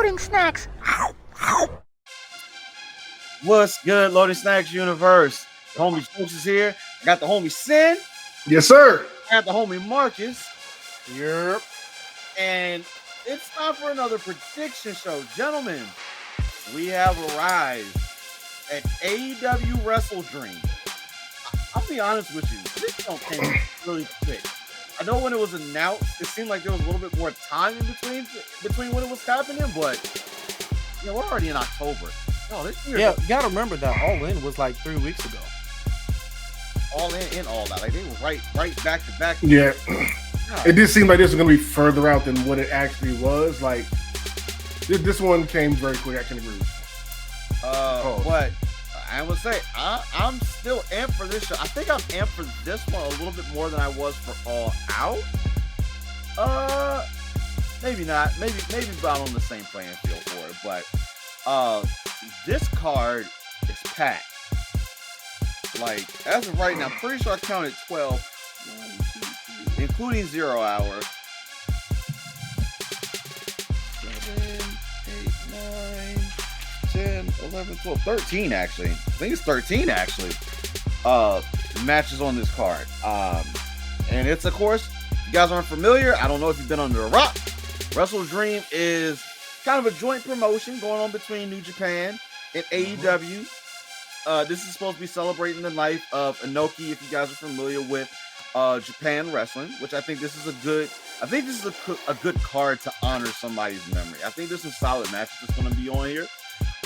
Loading Snacks. What's good, Loading Snacks universe? The homie Stokes is here. I got the homie Sin. Yes, sir. I got the homie Marcus. Yep. And it's time for another prediction show. Gentlemen, we have arrived at AEW WrestleDream. I'll be honest with you, this show came really quick. I know when it was announced, it seemed like there was a little bit more time in between when it was happening, but we're already in October. No, this year, yeah, you gotta remember that All In was like 3 weeks ago. All In and All Out, like they were right back to back. Yeah, it did seem like this was gonna be further out than what it actually was. Like this one came very quick. I can agree with you. But I would say I'm still amped for this show. I think I'm amped for this one a little bit more than I was for All Out. Maybe not. Maybe about on the same playing field for it. But this card is packed. Like as of right now, I'm pretty sure I counted 12, including 0 hour. 7, 8, 9, 10, 11, 12, 13 actually. I think it's 13 actually. Matches on this card. And it's, of course, you guys aren't familiar. I don't know if you've been under a rock. WrestleDream is kind of a joint promotion going on between New Japan and AEW. This is supposed to be celebrating the life of Inoki, if you guys are familiar with Japan wrestling, which I think this is a good card to honor somebody's memory. I think there's some solid matches that's going to be on here.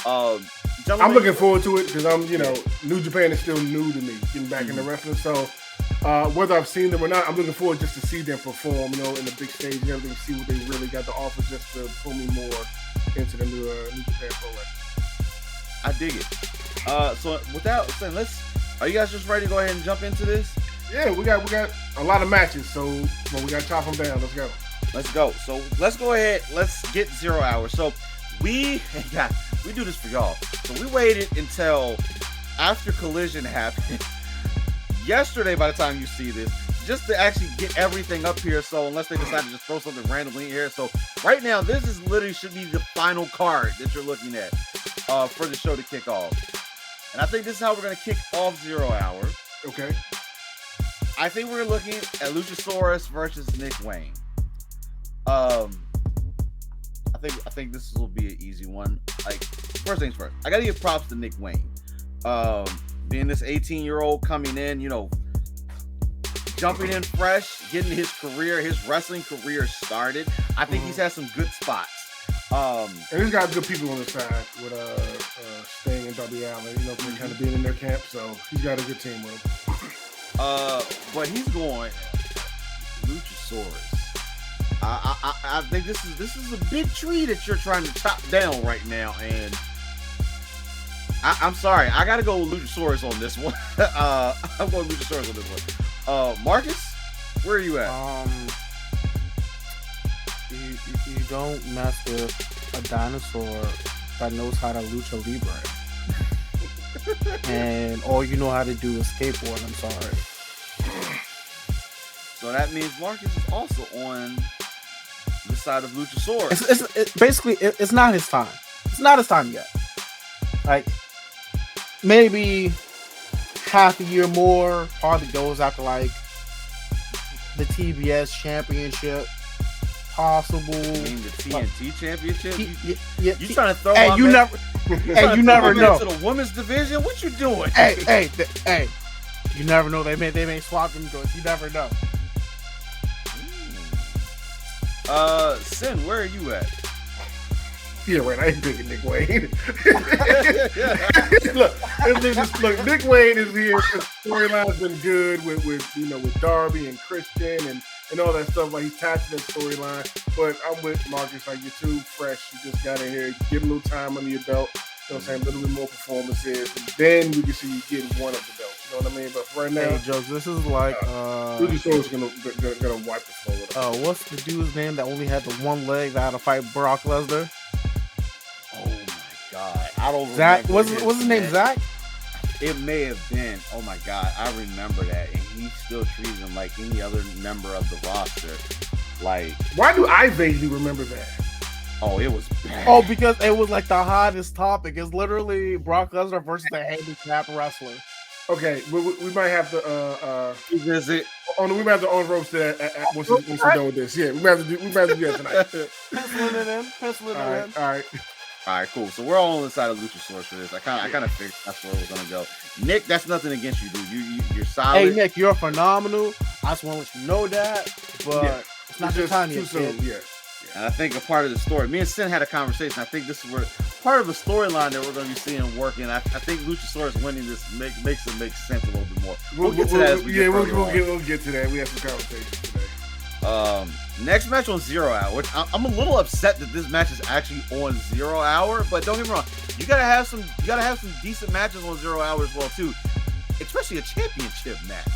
I'm looking forward to it because New Japan is still new to me, getting back into wrestling. So whether I've seen them or not, I'm looking forward just to see them perform, in the big stage and everything, see what they really got to offer, just to pull me more into the New Japan Pro Wrestling. I dig it. So without saying, are you guys just ready to go ahead and jump into this? Yeah, we got a lot of matches, so we got to chop them down. Let's go. So let's go ahead. Let's get 0 hour. So we do this for y'all. So we waited until after Collision happened yesterday, by the time you see this, just to actually get everything up here. So unless they decide to just throw something randomly in here. So right now, this is literally should be the final card that you're looking at for the show to kick off. And I think this is how we're going to kick off 0 hour. Okay. I think we're looking at Luchasaurus versus Nick Wayne. I think this will be an easy one. Like, first things first, I gotta give props to Nick Wayne. Being this 18-year-old coming in, jumping in fresh, getting his wrestling career started. I think he's had some good spots. And he's got good people on his side with Sting and Darby Allin, kind of being in their camp. So he's got a good team with him. But he's going Luchasaurus. I think this is a big tree that you're trying to chop down right now, and I'm sorry, I gotta go with Luchasaurus on this one. I'm going Luchasaurus on this one. Marcus, where are you at? You don't mess with a dinosaur that knows how to lucha libre, and all you know how to do is skateboard. I'm sorry. So that means Marcus is also on the side of Luchasaurus. It's not his time. It's not his time yet. Like, maybe half a year more probably goes after like the TBS championship. Possible. You mean the TNT championship? You trying to throw? Hey, you never know. To the women's division, what you doing? Hey, you never know. They may swap them joints. You never know. Sin, where are you at? Yeah, right. I ain't picking Nick Wayne. Look, Nick Wayne is here. His storyline's been good with Darby and Christian and all that stuff. Like, he's attached to that storyline. But I'm with Marcus. Like, you're too fresh. You just got in here. Give a little time under your belt. You know what I'm saying? A little bit more performances. And then we can see you getting one of the belts. You know what I mean? But for right now, hey, Jokes, this is like Luchasaurus gonna wipe the floor with him. What's the dude's name that only had the one leg that had to fight Brock Lesnar? Oh my God, I don't. Zach, what's his name? Zach? It may have been. Oh my God, I remember that, and he still treated him like any other member of the roster. Like, why do I vaguely remember that? Oh, it was bad. Oh, because it was like the hottest topic. It's literally Brock Lesnar versus the handicapped wrestler. Okay, we might have to visit. We might have to on ropes to that once we're done with this. Yeah, we might have to do that tonight. Penciling it in. All right. All right, cool. So we're all on the side of Luchasaurus for this. I kind of figured that's where it was gonna go. Nick, that's nothing against you, dude. You're solid. Hey, Nick, you're phenomenal. I just want to let you know that, but it's not your time yet. Yeah. And I think a part of the story, me and Sin had a conversation. I think this is where part of the storyline that we're going to be seeing working. I think Luchasaurus winning this makes it make sense a little bit more. We'll get to that. We'll get to that. We have some conversations today. Next match on 0 Hour, which I'm a little upset that this match is actually on 0 Hour, but don't get me wrong, you gotta have some decent matches on 0 Hour as well too, especially a championship match.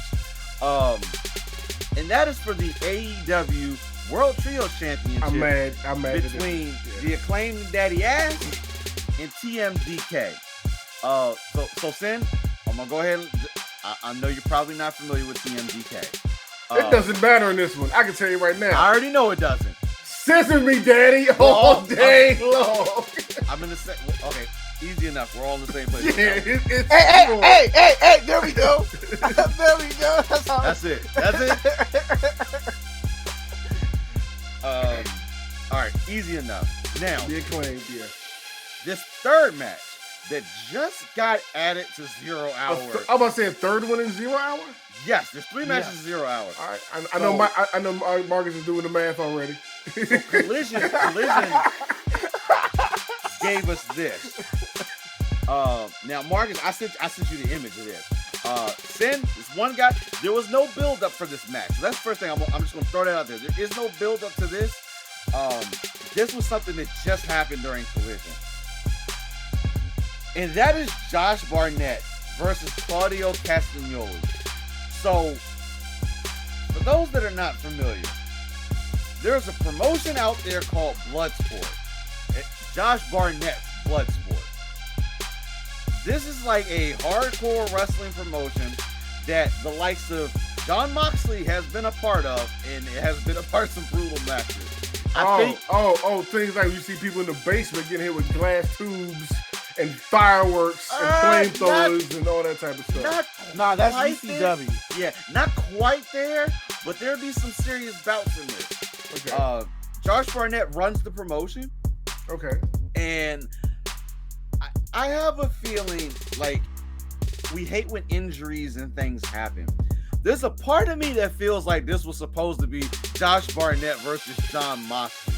And that is for the AEW World Trio Championship. I'm mad between the Acclaimed Daddy Ass and TMDK. So Sin, I'm gonna go ahead and I know you're probably not familiar with TMDK. It doesn't matter in this one. I can tell you right now. I already know it doesn't. Scissor me, Daddy, all day long. I'm in the same. Okay, easy enough. We're all in the same place. Yeah, hey! There we go. There we go. That's it. All right, easy enough. Now, the Acclaimed, this third match that just got added to 0 Hour. I'm about to say a third one in 0 Hour. Yes, there's 3 matches in 0 Hour. All right, I know Marcus is doing the math already. So Collision gave us this. Now, Marcus, I sent you the image of this. Sin, this one guy, there was no build up for this match. So that's the first thing. I'm just going to throw that out there. There is no build up to this. This was something that just happened during Collision. And that is Josh Barnett versus Claudio Castagnoli. So, for those that are not familiar, there's a promotion out there called Bloodsport. Josh Barnett's Bloodsport. This is like a hardcore wrestling promotion that the likes of Jon Moxley has been a part of, and it has been a part of some brutal matches. Things like you see people in the basement getting hit with glass tubes and fireworks and flamethrowers and all that type of stuff. That's ECW. Yeah, not quite there, but there'll be some serious bouts in this. Okay. Josh Barnett runs the promotion. Okay. And I have a feeling like we hate when injuries and things happen. There's a part of me that feels like this was supposed to be Josh Barnett versus Jon Moxley.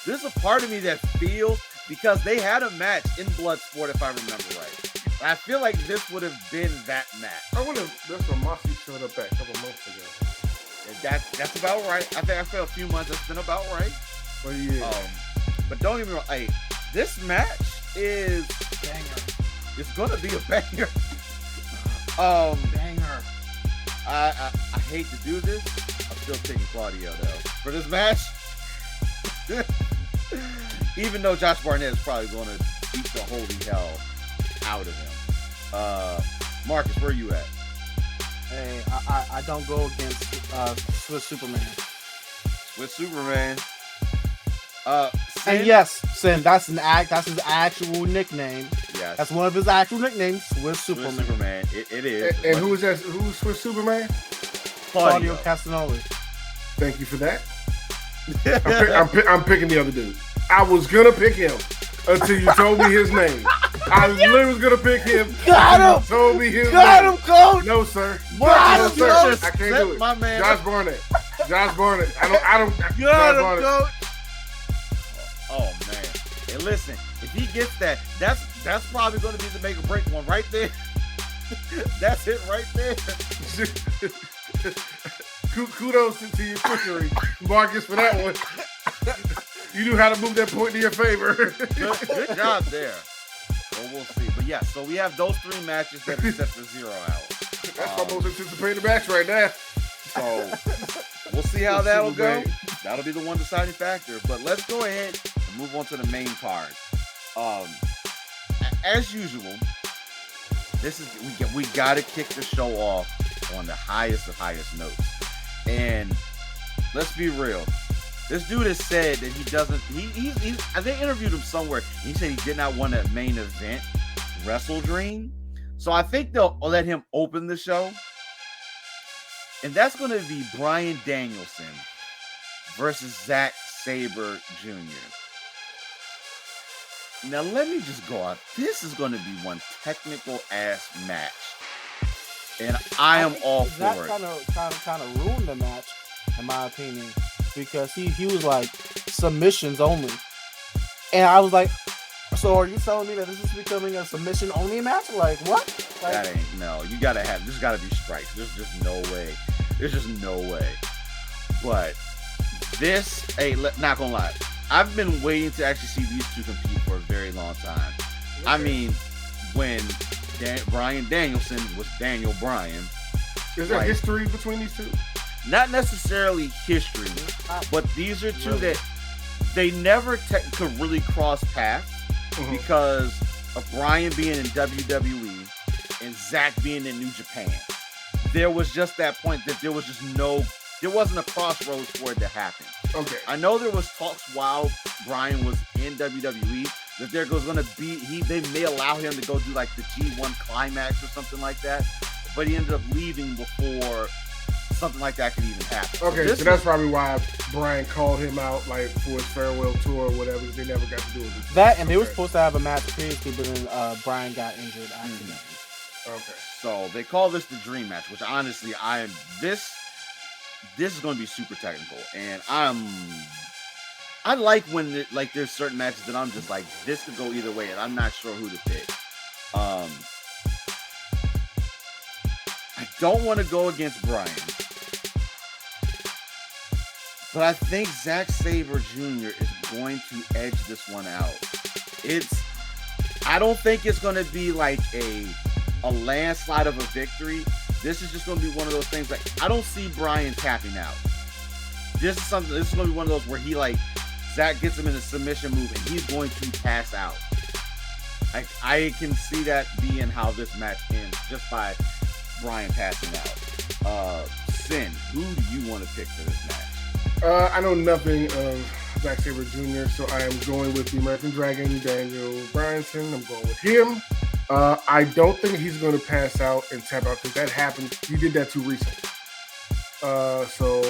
There's a part of me that feels, because they had a match in Bloodsport, if I remember right. I feel like this would have been that match. I wonder if that's when Moxley showed up back a couple months ago. That's about right. I think I feel a few months. That's been about right. Well, yeah. But don't get me wrong. Hey, this match is banger. It's gonna be a banger. Banger. I hate to do this. I'm still taking Claudio though for this match. Even though Josh Barnett is probably going to beat the holy hell out of him. Marcus, where are you at? Hey, I don't go against Swiss Superman. With Superman. And yes, Sin, that's his actual nickname. Yes. That's one of his actual nicknames, Swiss Superman. It is. And who is that? Who's Swiss Superman? Claudio Castagnoli. Thank you for that. I'm picking the other dude. I was gonna pick him until you told me his name. I literally was gonna pick him. Got him. You told me his name. Got him, coach. No, sir. Got him, sir. coach. I can't do it. My man. Josh Barnett. I don't. Got him, coach. Oh man. Hey, listen. If he gets that, that's probably going to be the make or break one right there. That's it right there. Kudos to your cookery, Marcus, for that one. You knew how to move that point in your favor. Good job there. Well, we'll see. But yeah, so we have those 3 matches that are set for 0 Hour. That's my most anticipated match right now. So we'll see how that'll go. That'll be the one deciding factor. But let's go ahead and move on to the main card. As usual, we got to kick the show off on the highest of highest notes. And let's be real, This dude has said that he doesn't. They interviewed him somewhere. And he said he did not want to main event WrestleDream. So I think they'll let him open the show, and that's going to be Bryan Danielson versus Zack Sabre Jr. Now let me just go out. This is going to be one technical ass match, and I am all for it. That kind of ruined the match, in my opinion, because he was like submissions only, and I was like, so are you telling me that this is becoming a submission only match? Like what? Like, that ain't no. You gotta have. There's gotta be strikes. There's just no way. There's just no way. But this, hey, not gonna lie. I've been waiting to actually see these two compete for a very long time. Okay. I mean, when Bryan Danielson was Daniel Bryan. Is there history between these two? Not necessarily history, but these are two that they never could really cross paths because of Bryan being in WWE and Zack being in New Japan. There was just that point that there wasn't a crossroads for it to happen. Okay. I know there was talks while Bryan was in WWE that there was going to be, they may allow him to go do like the G1 Climax or something like that, but he ended up leaving before something like that could even happen. Okay, so that's probably why Bryan called him out like for his farewell tour or whatever, because they never got to do it. That, and they were supposed to have a match previously, but then Bryan got injured after that. Okay. So they call this the Dream Match, which honestly, this is going to be super technical, and I like when there's certain matches that I'm just like, this could go either way, and I'm not sure who to pick. I don't want to go against Bryan, but I think Zack Sabre Jr. is going to edge this one out. I don't think it's going to be like a landslide of a victory. This is just going to be one of those things. Like, I don't see Bryan tapping out. This is going to be one of those where Zack gets him in a submission move and he's going to pass out. I can see that being how this match ends just by Bryan passing out. Sin, who do you want to pick for this match? I know nothing of Zack Sabre Jr., so I am going with the American Dragon, Daniel Bryanson. I'm going with him. I don't think he's going to pass out and tap out because that happened. He did that too recently. So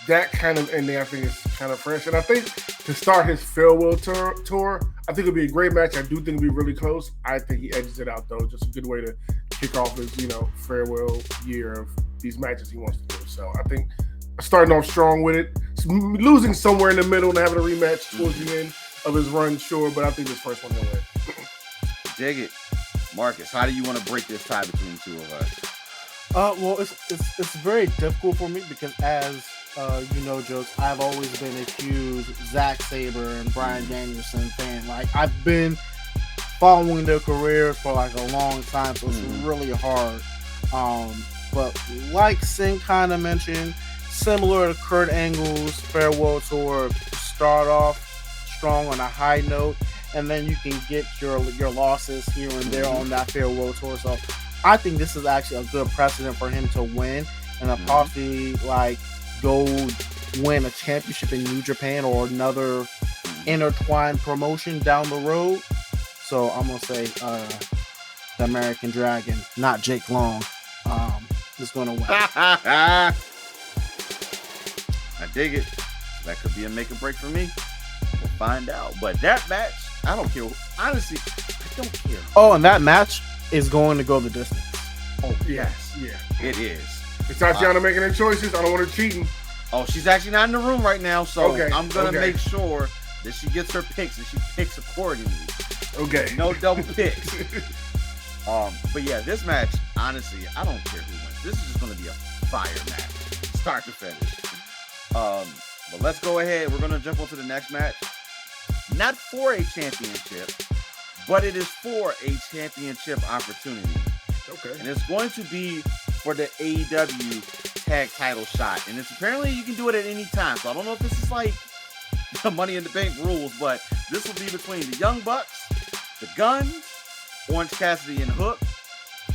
that kind of ending, I think, is kind of fresh. And I think to start his farewell tour, I think it'll be a great match. I do think it'll be really close. I think he edges it out, though. Just a good way to kick off his, farewell year of these matches he wants to do. So I think starting off strong with it, losing somewhere in the middle and having a rematch towards the end of his run, sure. But I think this first one he'll win. Dig it. Marcus, how do you want to break this tie between the two of us? Well, it's very difficult for me because as Jokes, I've always been a huge Zack Sabre and Bryan Danielson fan. Like, I've been following their careers for like a long time, so it's really hard. But like Sin kind of mentioned, similar to Kurt Angle's farewell tour, start off strong on a high note, and then you can get your losses here and there on that farewell tour. So I think this is actually a good precedent for him to win and possibly go win a championship in New Japan or another intertwined promotion down the road. So I'm gonna say the American Dragon, not Jake Long, is gonna win. I dig it. That could be a make or break for me. We'll find out. But that match, I don't care. Honestly, I don't care. Oh, and that match is going to go the distance. Oh, yes. Yeah. It is. It's Tatiana making her choices. I don't want her cheating. Oh, she's actually not in the room right now, so I'm going to make sure that she gets her picks and she picks accordingly. Okay. No double picks. But yeah, this match, honestly, I don't care who wins. This is just going to be a fire match, start to finish. But let's go ahead. We're going to jump on to the next match. Not for a championship, but it is for a championship opportunity. Okay. And it's going to be for the AEW tag title shot. And it's apparently you can do it at any time. So I don't know if this is like the Money in the Bank rules, but this will be between the Young Bucks, the Guns, Orange Cassidy and Hook,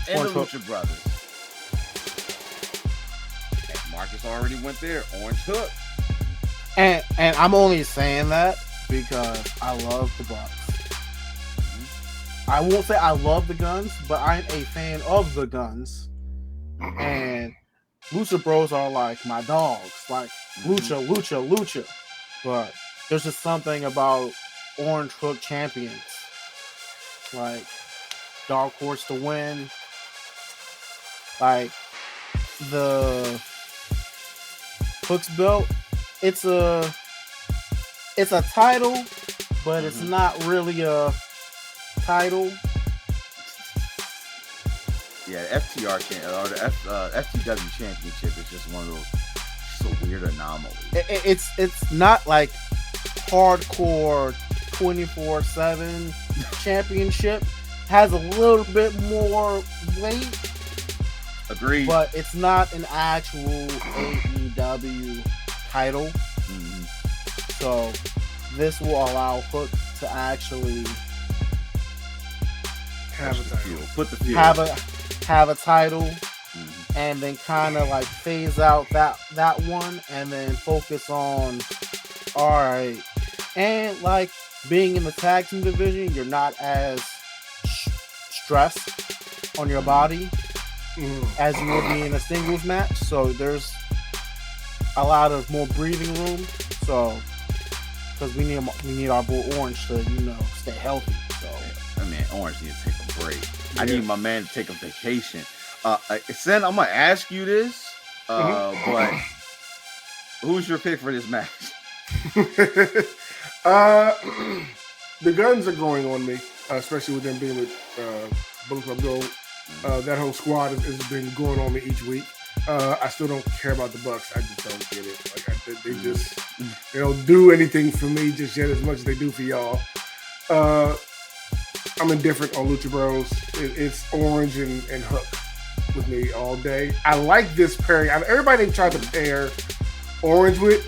and the Lucha Brothers. And Marcus already went there. Orange Hook And I'm only saying that because I love the Bucks. I won't say I love the Guns, but I'm a fan of the Guns. And Lucha Bros are like my dogs, like Lucha, Lucha, Lucha. But there's just something about Orange Hook champions, like Dark Horse to win, like the Hook's belt. It's a title, but it's not really a title. Yeah, FTR or the FTW championship is just one of those. It's a weird anomaly. It's not like hardcore 24/7 championship. Has a little bit more weight. Agreed. But it's not an actual AEW title. So this will allow Hook to actually have a title. Put the field. Have a title, and then kind of like phase out that one, and then focus on all right. And like being in the tag team division, you're not as stressed on your body as you would be in a singles match. So there's a lot of more breathing room. So because we need our boy Orange to stay healthy. So I mean, Orange needs to take a break. Yeah. I need my man to take a vacation. Sen, I'm gonna ask you this, but who's your pick for this match? The Guns are growing on me, especially with them being with Bullet Club Gold. That whole squad has been growing on me each week. I still don't care about the Bucks. I just don't get it. Like they don't do anything for me just yet as much as they do for y'all. I'm indifferent on Lucha Bros. It's Orange and Hook with me all day. I like this pairing. Everybody tried to pair Orange with.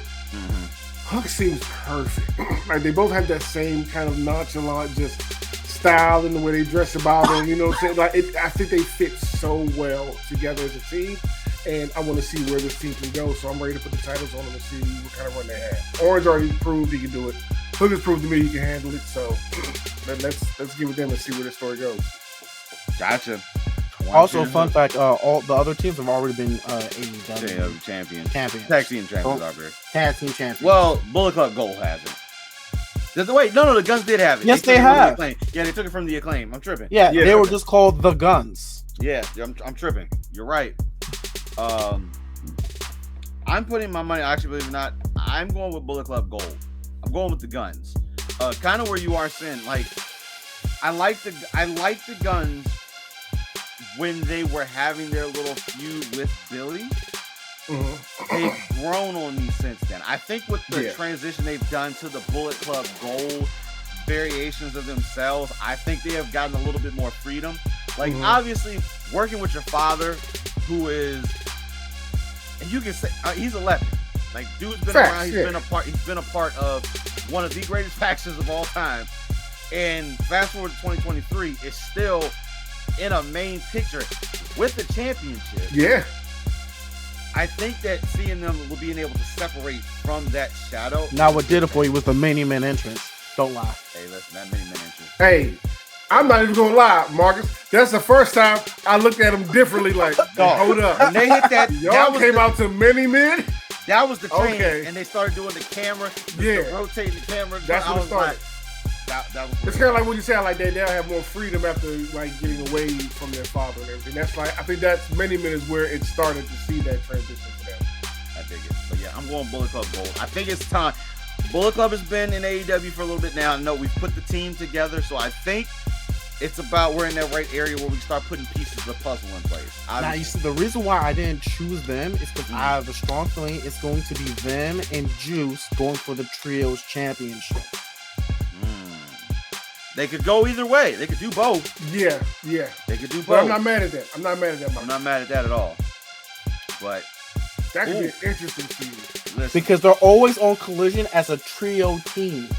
Hook seems perfect. Like they both have that same kind of nonchalant just style in the way they dress about it. You know what I'm saying? Like I think they fit so well together as a team. And I want to see where this team can go. So I'm ready to put the titles on them and see what kind of run they have. Orange already proved he can do it. Hook has proved to me he can handle it. So let's give it them and see where the story goes. Gotcha. Also, fun fact: all the other teams have already been AEW champions. Tag team champions Tag team champions. Well, Bullet Club Gold hasn't. Wait, no, the Guns did have it. Yes, they have. Yeah, they took it from the Acclaim. I'm tripping. Yeah, they were just called the Guns. Yeah, I'm tripping. You're right. I'm putting my money. Actually, believe it or not, I'm going with Bullet Club Gold. I'm going with the Guns. Kind of where you are, Sin. Like, I like the Guns when they were having their little feud with Billy. They've grown on me since then. I think with the transition they've done to the Bullet Club Gold variations of themselves, I think they have gotten a little bit more freedom. Like, obviously, working with your father, who is, and you can say he's a legend. Like, dude's been around. He's been a part of one of the greatest factions of all time. And fast forward to 2023, it's still in a main picture with the championship. Yeah. I think that seeing them being able to separate from that shadow. Now, what did it for you was the mini man entrance. Don't lie. Hey, listen, that mini man entrance. Hey, I'm not even gonna lie, Marcus. That's the first time I looked at them differently. Like, hold up. When they hit that, y'all came out to mini men. That was the train, and they started doing the camera, rotating the camera. That's what it started. That was it's kind of like what you said, like they'll have more freedom after like getting away from their father and everything. That's like I think that's many minutes where it started to see that transition for them. I dig it. But yeah, I'm going Bullet Club Gold. I think it's time. Bullet Club has been in AEW for a little bit now. I know we've put the team together, so I think it's about we're in that right area where we start putting pieces of the puzzle in place. Now, you see, the reason why I didn't choose them is because I have a strong feeling it's going to be them and Juice going for the Trios Championship. They could go either way. They could do both. Yeah. They could do both. But I'm not mad at that. I'm not mad at that at all. But that could be interesting for you. Listen. Because they're always on Collision as a trio team.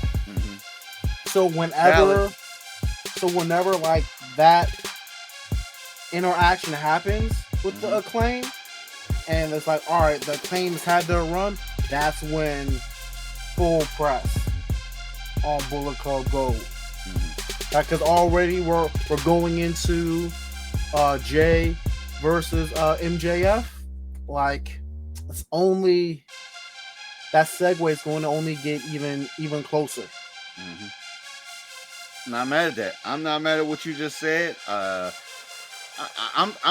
So whenever like that interaction happens with the Acclaim, and it's like, all right, the Acclaim's had their run, that's when full press on Bullet Club Gold. Because already we're going into Jay versus MJF. Like, it's only that segue is going to only get even closer. Not mad at that. I'm not mad at what you just said. I'm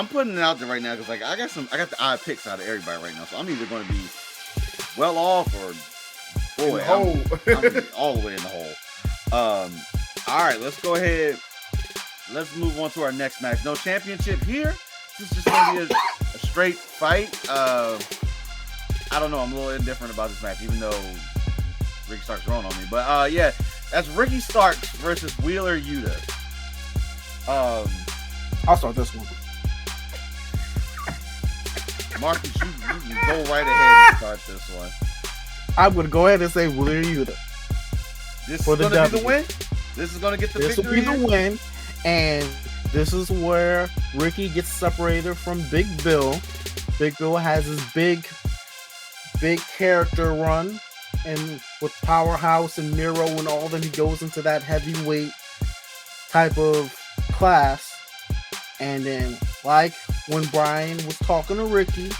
putting it out there right now because, like, I got the odd picks out of everybody right now, so I'm either going to be well off or boy, I'm all the way in the hole. All right, let's go ahead. Let's move on to our next match. No championship here. This is just going to be a straight fight. I don't know. I'm a little indifferent about this match, even though Ricky Starks rolling on me. But yeah, that's Ricky Starks versus Wheeler Yuta. I'll start this one. Marcus, you go right ahead and start this one. I'm going to go ahead and say Wheeler Yuta. This is going to be the win? This is going to get the victory? This will be the win, and this is where Ricky gets separated from Big Bill. Big Bill has his big character run, and with Powerhouse and Miro and all, then he goes into that heavyweight type of class. And then, like when Brian was talking to Ricky,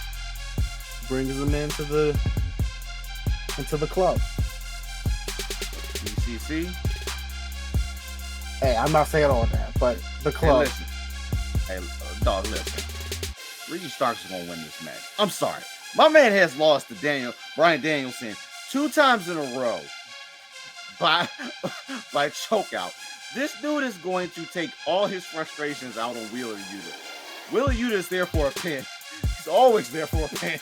brings him into the club. BCC. Hey, I'm not saying all that, but the club. Hey, dog, listen. Ricky Starks is gonna win this match. I'm sorry, my man has lost to Bryan Danielson 2 times in a row by chokeout. This dude is going to take all his frustrations out on Wheeler Yuta. Wheeler Yuta is there for a pin. He's always there for a pin.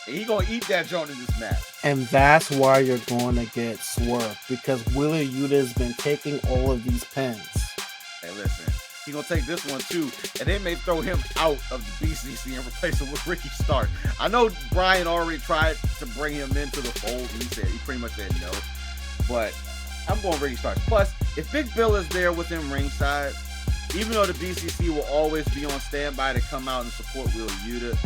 And he's going to eat that joint in this match. And that's why you're going to get swerved, because Wheeler Yuta has been taking all of these pins. Hey, listen. He's going to take this one, too. And they may throw him out of the BCC and replace him with Ricky Starks. I know Brian already tried to bring him into the fold. He pretty much said no. But I'm going Ricky Starks. Plus, if Big Bill is there with him ringside, even though the BCC will always be on standby to come out and support Wheeler Yuta,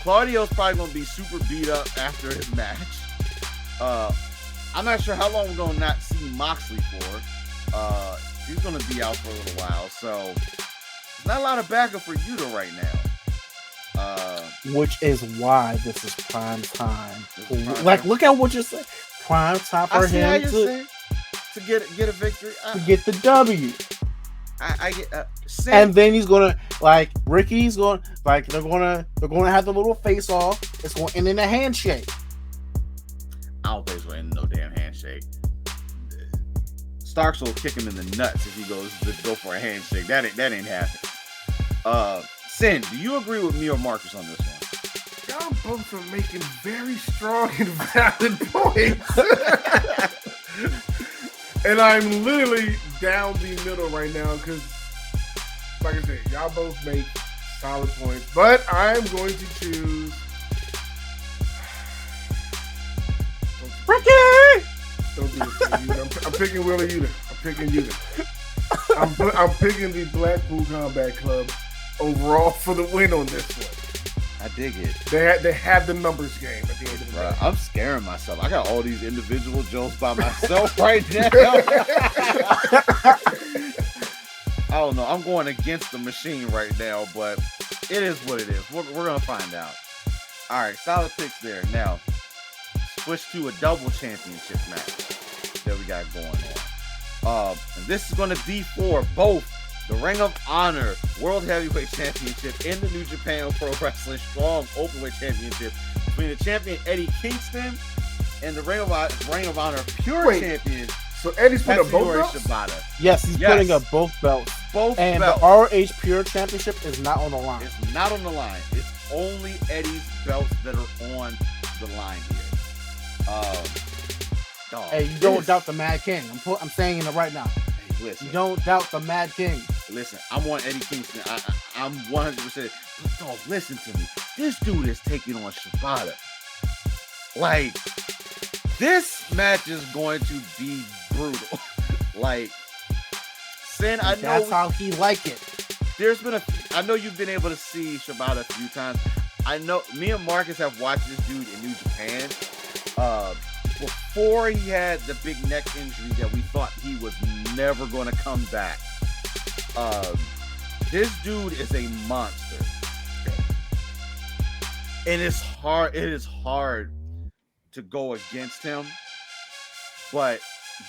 Claudio's probably going to be super beat up after his match. I'm not sure how long we're going to not see Moxley for. He's going to be out for a little while, so there's not a lot of backup for Yuta right now. Which is why this is prime time. Like, look at what you're saying. Prime time for him to get a victory, to get the W. I get and then he's gonna, like, Ricky's going, like, they're gonna have the little face off. It's going to end in a handshake. I don't think it's going to end in no damn handshake. Starks will kick him in the nuts if he goes to go for a handshake. That ain't happening. Sin, do you agree with me or Marcus on this one? Y'all both are making very strong and valid points. And I'm literally down the middle right now because, like I said, y'all both make solid points. But I'm going to choose Ricky! Don't do this, I'm picking Wheeler Yuta. I'm picking Yuta. I'm picking the Blackpool Combat Club overall for the win on this one. I dig it. They have the numbers game at the end of the day. I'm scaring myself. I got all these individual jokes by myself right now. I don't know. I'm going against the machine right now, but it is what it is. We're going to find out. All right, solid picks there. Now, switch to a double championship match that we got going on. And this is going to be for both the Ring of Honor World Heavyweight Championship and the New Japan Pro Wrestling Strong Openweight Championship between the champion Eddie Kingston and the Ring of Honor Pure Champion. So Eddie's putting up both belts? Shibata. Yes, he's putting up both belts. And the RH Pure Championship is not on the line. It's not on the line. It's only Eddie's belts that are on the line here. Hey, you don't doubt the Mad King. I'm saying it right now. Hey, listen. You don't doubt the Mad King. Listen, I'm on Eddie Kingston. I'm 100%. But dog, listen to me. This dude is taking on Shibata. Like, this match is going to be brutal. Like, Sin, I know that's how he like it. I know you've been able to see Shibata a few times. I know me and Marcus have watched this dude in New Japan. before he had the big neck injury that we thought he was never going to come back. This dude is a monster. And it's hard. It is hard to go against him. But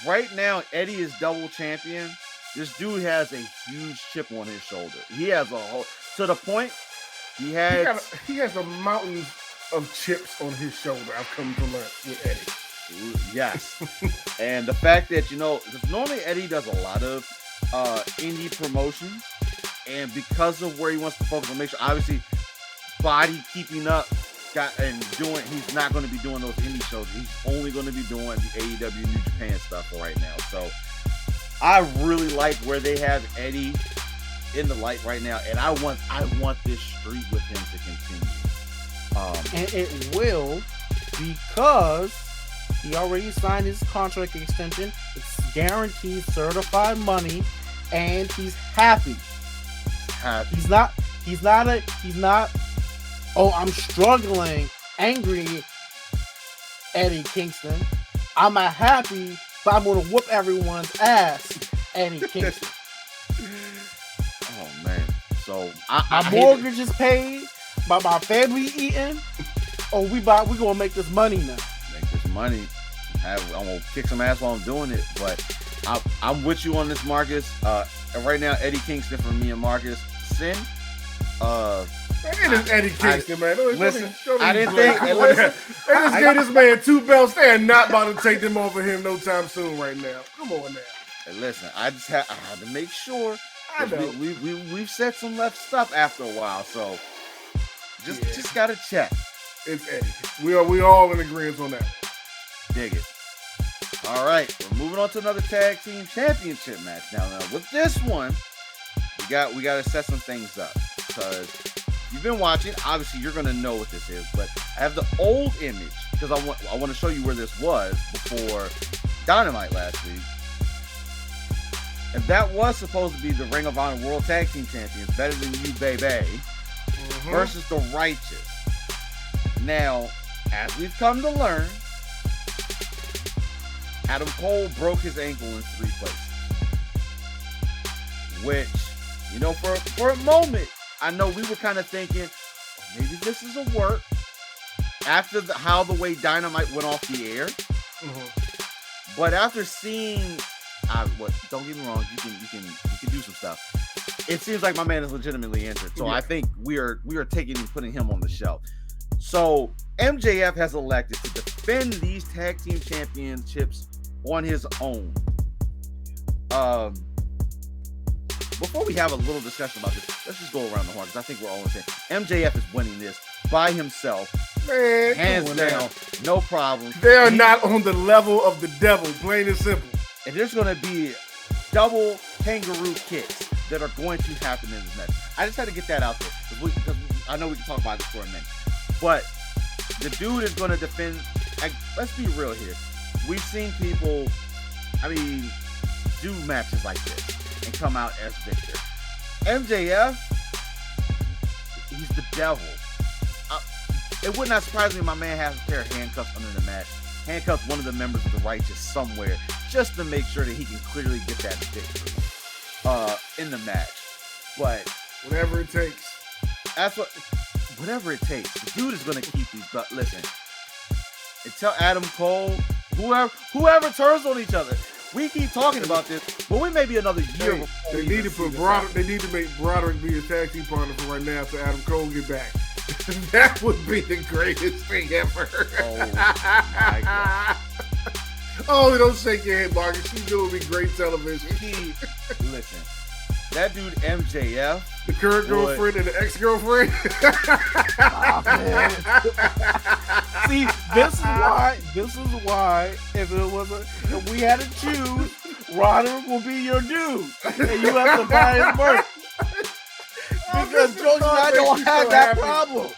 right now, Eddie is double champion. This dude has a huge chip on his shoulder. He has a whole, to the point he has a mountain of chips on his shoulder. I've come to learn with Eddie. Yes. And the fact that, because normally Eddie does a lot of indie promotions, and because of where he wants to focus on, make sure obviously body keeping up he's not going to be doing those indie shows. He's only going to be doing the AEW New Japan stuff for right now. So I really like where they have Eddie in the light right now, and I want this streak with him to continue. And it will, because he already signed his contract extension. It's guaranteed certified money, and he's happy. He's not, oh, I'm struggling, angry Eddie Kingston. I'm not happy, but I'm going to whoop everyone's ass, Eddie Kingston. Oh, man. So, my mortgage is paid, my family eating. Oh, we going to make this money now. Make this money. I'm going to kick some ass while I'm doing it, but I'm with you on this, Marcus. Right now, Eddie Kingston for me and Marcus. Sin. It is Eddie Kingston, man. Listen, I didn't think. They just gave this man 2 belts. They are not about to take them off of him no time soon right now. Come on now. Hey, listen, I had to make sure. I know. We've said some left stuff after a while, so just gotta check. It's Eddie. We all in agreement on that. Dig it. All right, we're moving on to another tag team championship match now. Now with this one, we got to set some things up, because you've been watching. Obviously, you're gonna know what this is, but I have the old image because I want to show you where this was before Dynamite last week, and that was supposed to be the Ring of Honor World Tag Team Champions, Better Than You, Baby, versus the Righteous. Now, as we've come to learn, Adam Cole broke his ankle in 3 places, which, for a moment, I know we were kind of thinking, oh, maybe this is a work after how the way Dynamite went off the air. But after seeing, don't get me wrong, you can do some stuff. It seems like my man is legitimately injured, so I think we are putting him on the shelf. So MJF has elected to defend these tag team championships on his own. Before we have a little discussion about this, let's just go around the horn, because I think we're all in the same. MJF is winning this by himself, man, hands down, no problem. They are not on the level of the devil, plain and simple. And there's going to be double kangaroo kicks that are going to happen in this match. I just had to get that out there, because I know we can talk about this for a minute. But the dude is going to defend. Let's be real here. We've seen people, do matches like this and come out as victor. MJF, he's the devil. It would not surprise me if my man has a pair of handcuffs under the match. Handcuffs one of the members of the Righteous somewhere, just to make sure that he can clearly get that victory in the match. But whatever it takes. Whatever it takes. The dude is going to keep these. But listen, and tell Adam Cole, whoever turns on each other. We keep talking about this, but we may be another year. They need to make Broderick be a tag team partner for right now, so Adam Cole get back. That would be the greatest thing ever. Oh my God! Oh, don't shake your head, Marcus. You know it would be great television. Listen, that dude MJF, the current girlfriend and the ex-girlfriend. See, this is why if we had to choose, Roderick will be your dude, and you have to buy his merch. Because Jokes and I don't have that problem.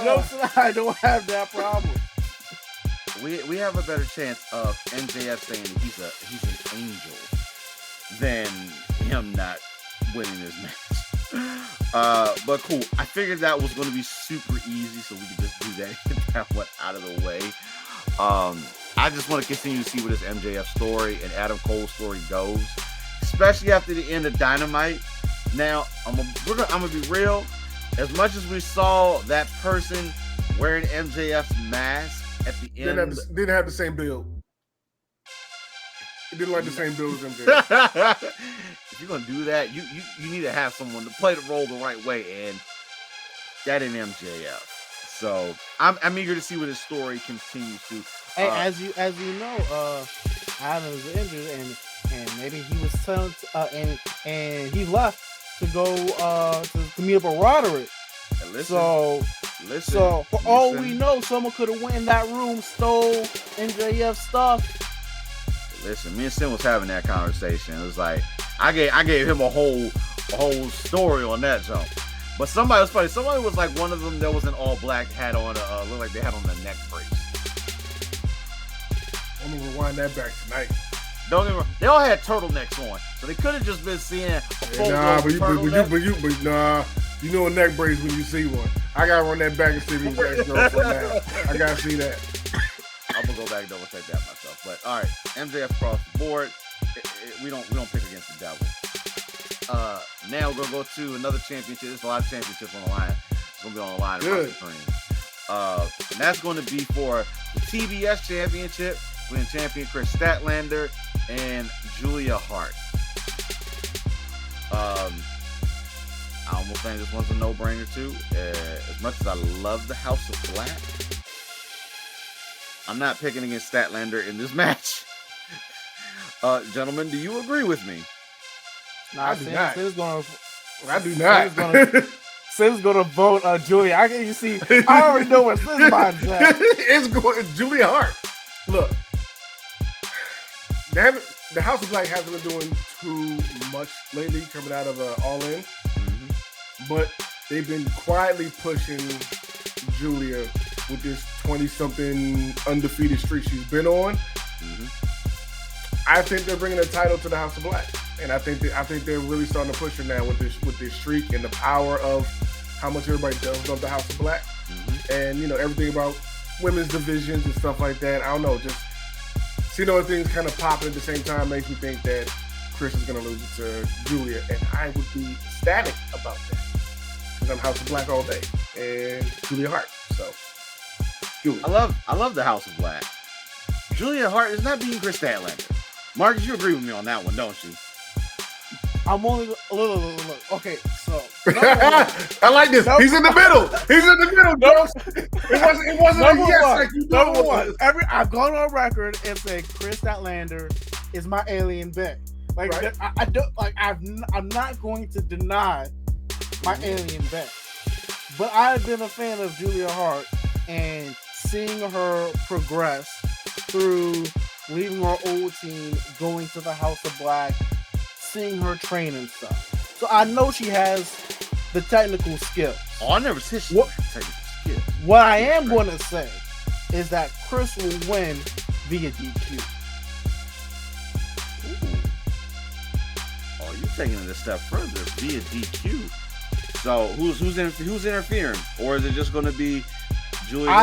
Jokes and I don't have that problem. We have a better chance of MJF saying that he's an angel than him not winning this match. But cool. I figured that was going to be super easy, so we could just do that, get that one out of the way. I just want to continue to see where this MJF story and Adam Cole story goes, especially after the end of Dynamite. Now, I'm gonna be real. As much as we saw that person wearing MJF's mask at the end, didn't have the same build. It didn't like the same build as MJF. If you're gonna do that, you need to have someone to play the role the right way, and that ain't MJF. So I'm eager to see where this story continues to. And as you know, Adam was injured, and maybe he was telling, and he left to go to meet up with Roderick. So for all we know, someone could have went in that room, stole MJF stuff. Listen, me and Sin was having that conversation. It was like I gave him a whole story on that jump. But somebody was funny. Somebody was like one of them that was an all black had on looked like they had on a neck brace. I'm gonna rewind that back tonight. Don't get me wrong. They all had turtlenecks on, so they could have just been seeing a full you know a neck brace when you see one. I gotta run that back and see if it's ex-girlfriend now. I gotta see that. I'm gonna go back and double check that myself. But all right, MJF across the board. We don't pick against the devil. Now we're gonna go to another championship. There's a lot of championships on the line. It's gonna be on the line. Good. And that's going to be for the TBS championship between champion Chris Statlander and Julia Hart. I almost think this one's a no-brainer too. As much as I love the House of Black, I'm not picking against Statlander in this match. Gentlemen, do you agree with me? I do not. I do not. Sim's gonna vote Julia. I already know where Sim's mind's at. It's Julia Hart. Look, the House of Black hasn't been doing too much lately, coming out of All In. But they've been quietly pushing Julia with this 20-something undefeated streak she's been on. I think they're bringing the title to the House of Black, and I think they're really starting to push her now with this streak and the power of how much everybody does love the House of Black, and everything about women's divisions and stuff like that. I don't know, just seeing all the things kind of popping at the same time makes me think that Chris is going to lose it to Julia, and I would be ecstatic about that because I'm House of Black all day and Julia Hart. So, Julia. I love the House of Black. Julia Hart is not beating Chris Statlander. Marcus, you agree with me on that one, don't you? I'm only look. Okay, so I like this. He's in the middle. Jones. It wasn't a yes like you know it was. I've gone on record and said Chris Statlander is my alien bet. Like right. I don't like. I'm not going to deny my alien bet, but I've been a fan of Julia Hart and seeing her progress through leaving her old team, going to the House of Black, seeing her train and stuff. So I know she has the technical skills. Oh, I never said she had technical skills. What I am going to say is that Chris will win via DQ. Ooh. Oh, you're taking it a step further via DQ. So who's interfering, or is it just going to be Julia?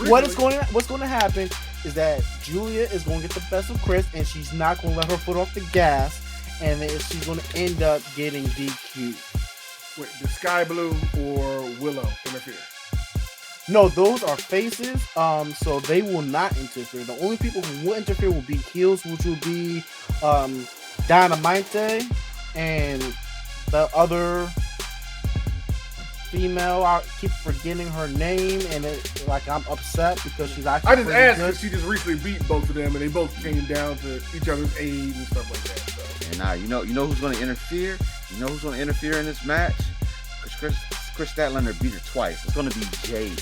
What's going to happen is that Julia is going to get the best of Chris, and she's not going to let her foot off the gas, and then she's going to end up getting DQ. Wait, the Sky Blue or Willow interfere? No, those are faces, so they will not interfere. The only people who will interfere will be heels, which will be Dynamite and the other female. I keep forgetting her name, and I'm upset because she's actually. I just asked because she just recently beat both of them, and they both came down to each other's aid and stuff like that. So. And now you know who's going to interfere. You know who's going to interfere in this match? Because Chris Statlander beat her twice. It's going to be Jade.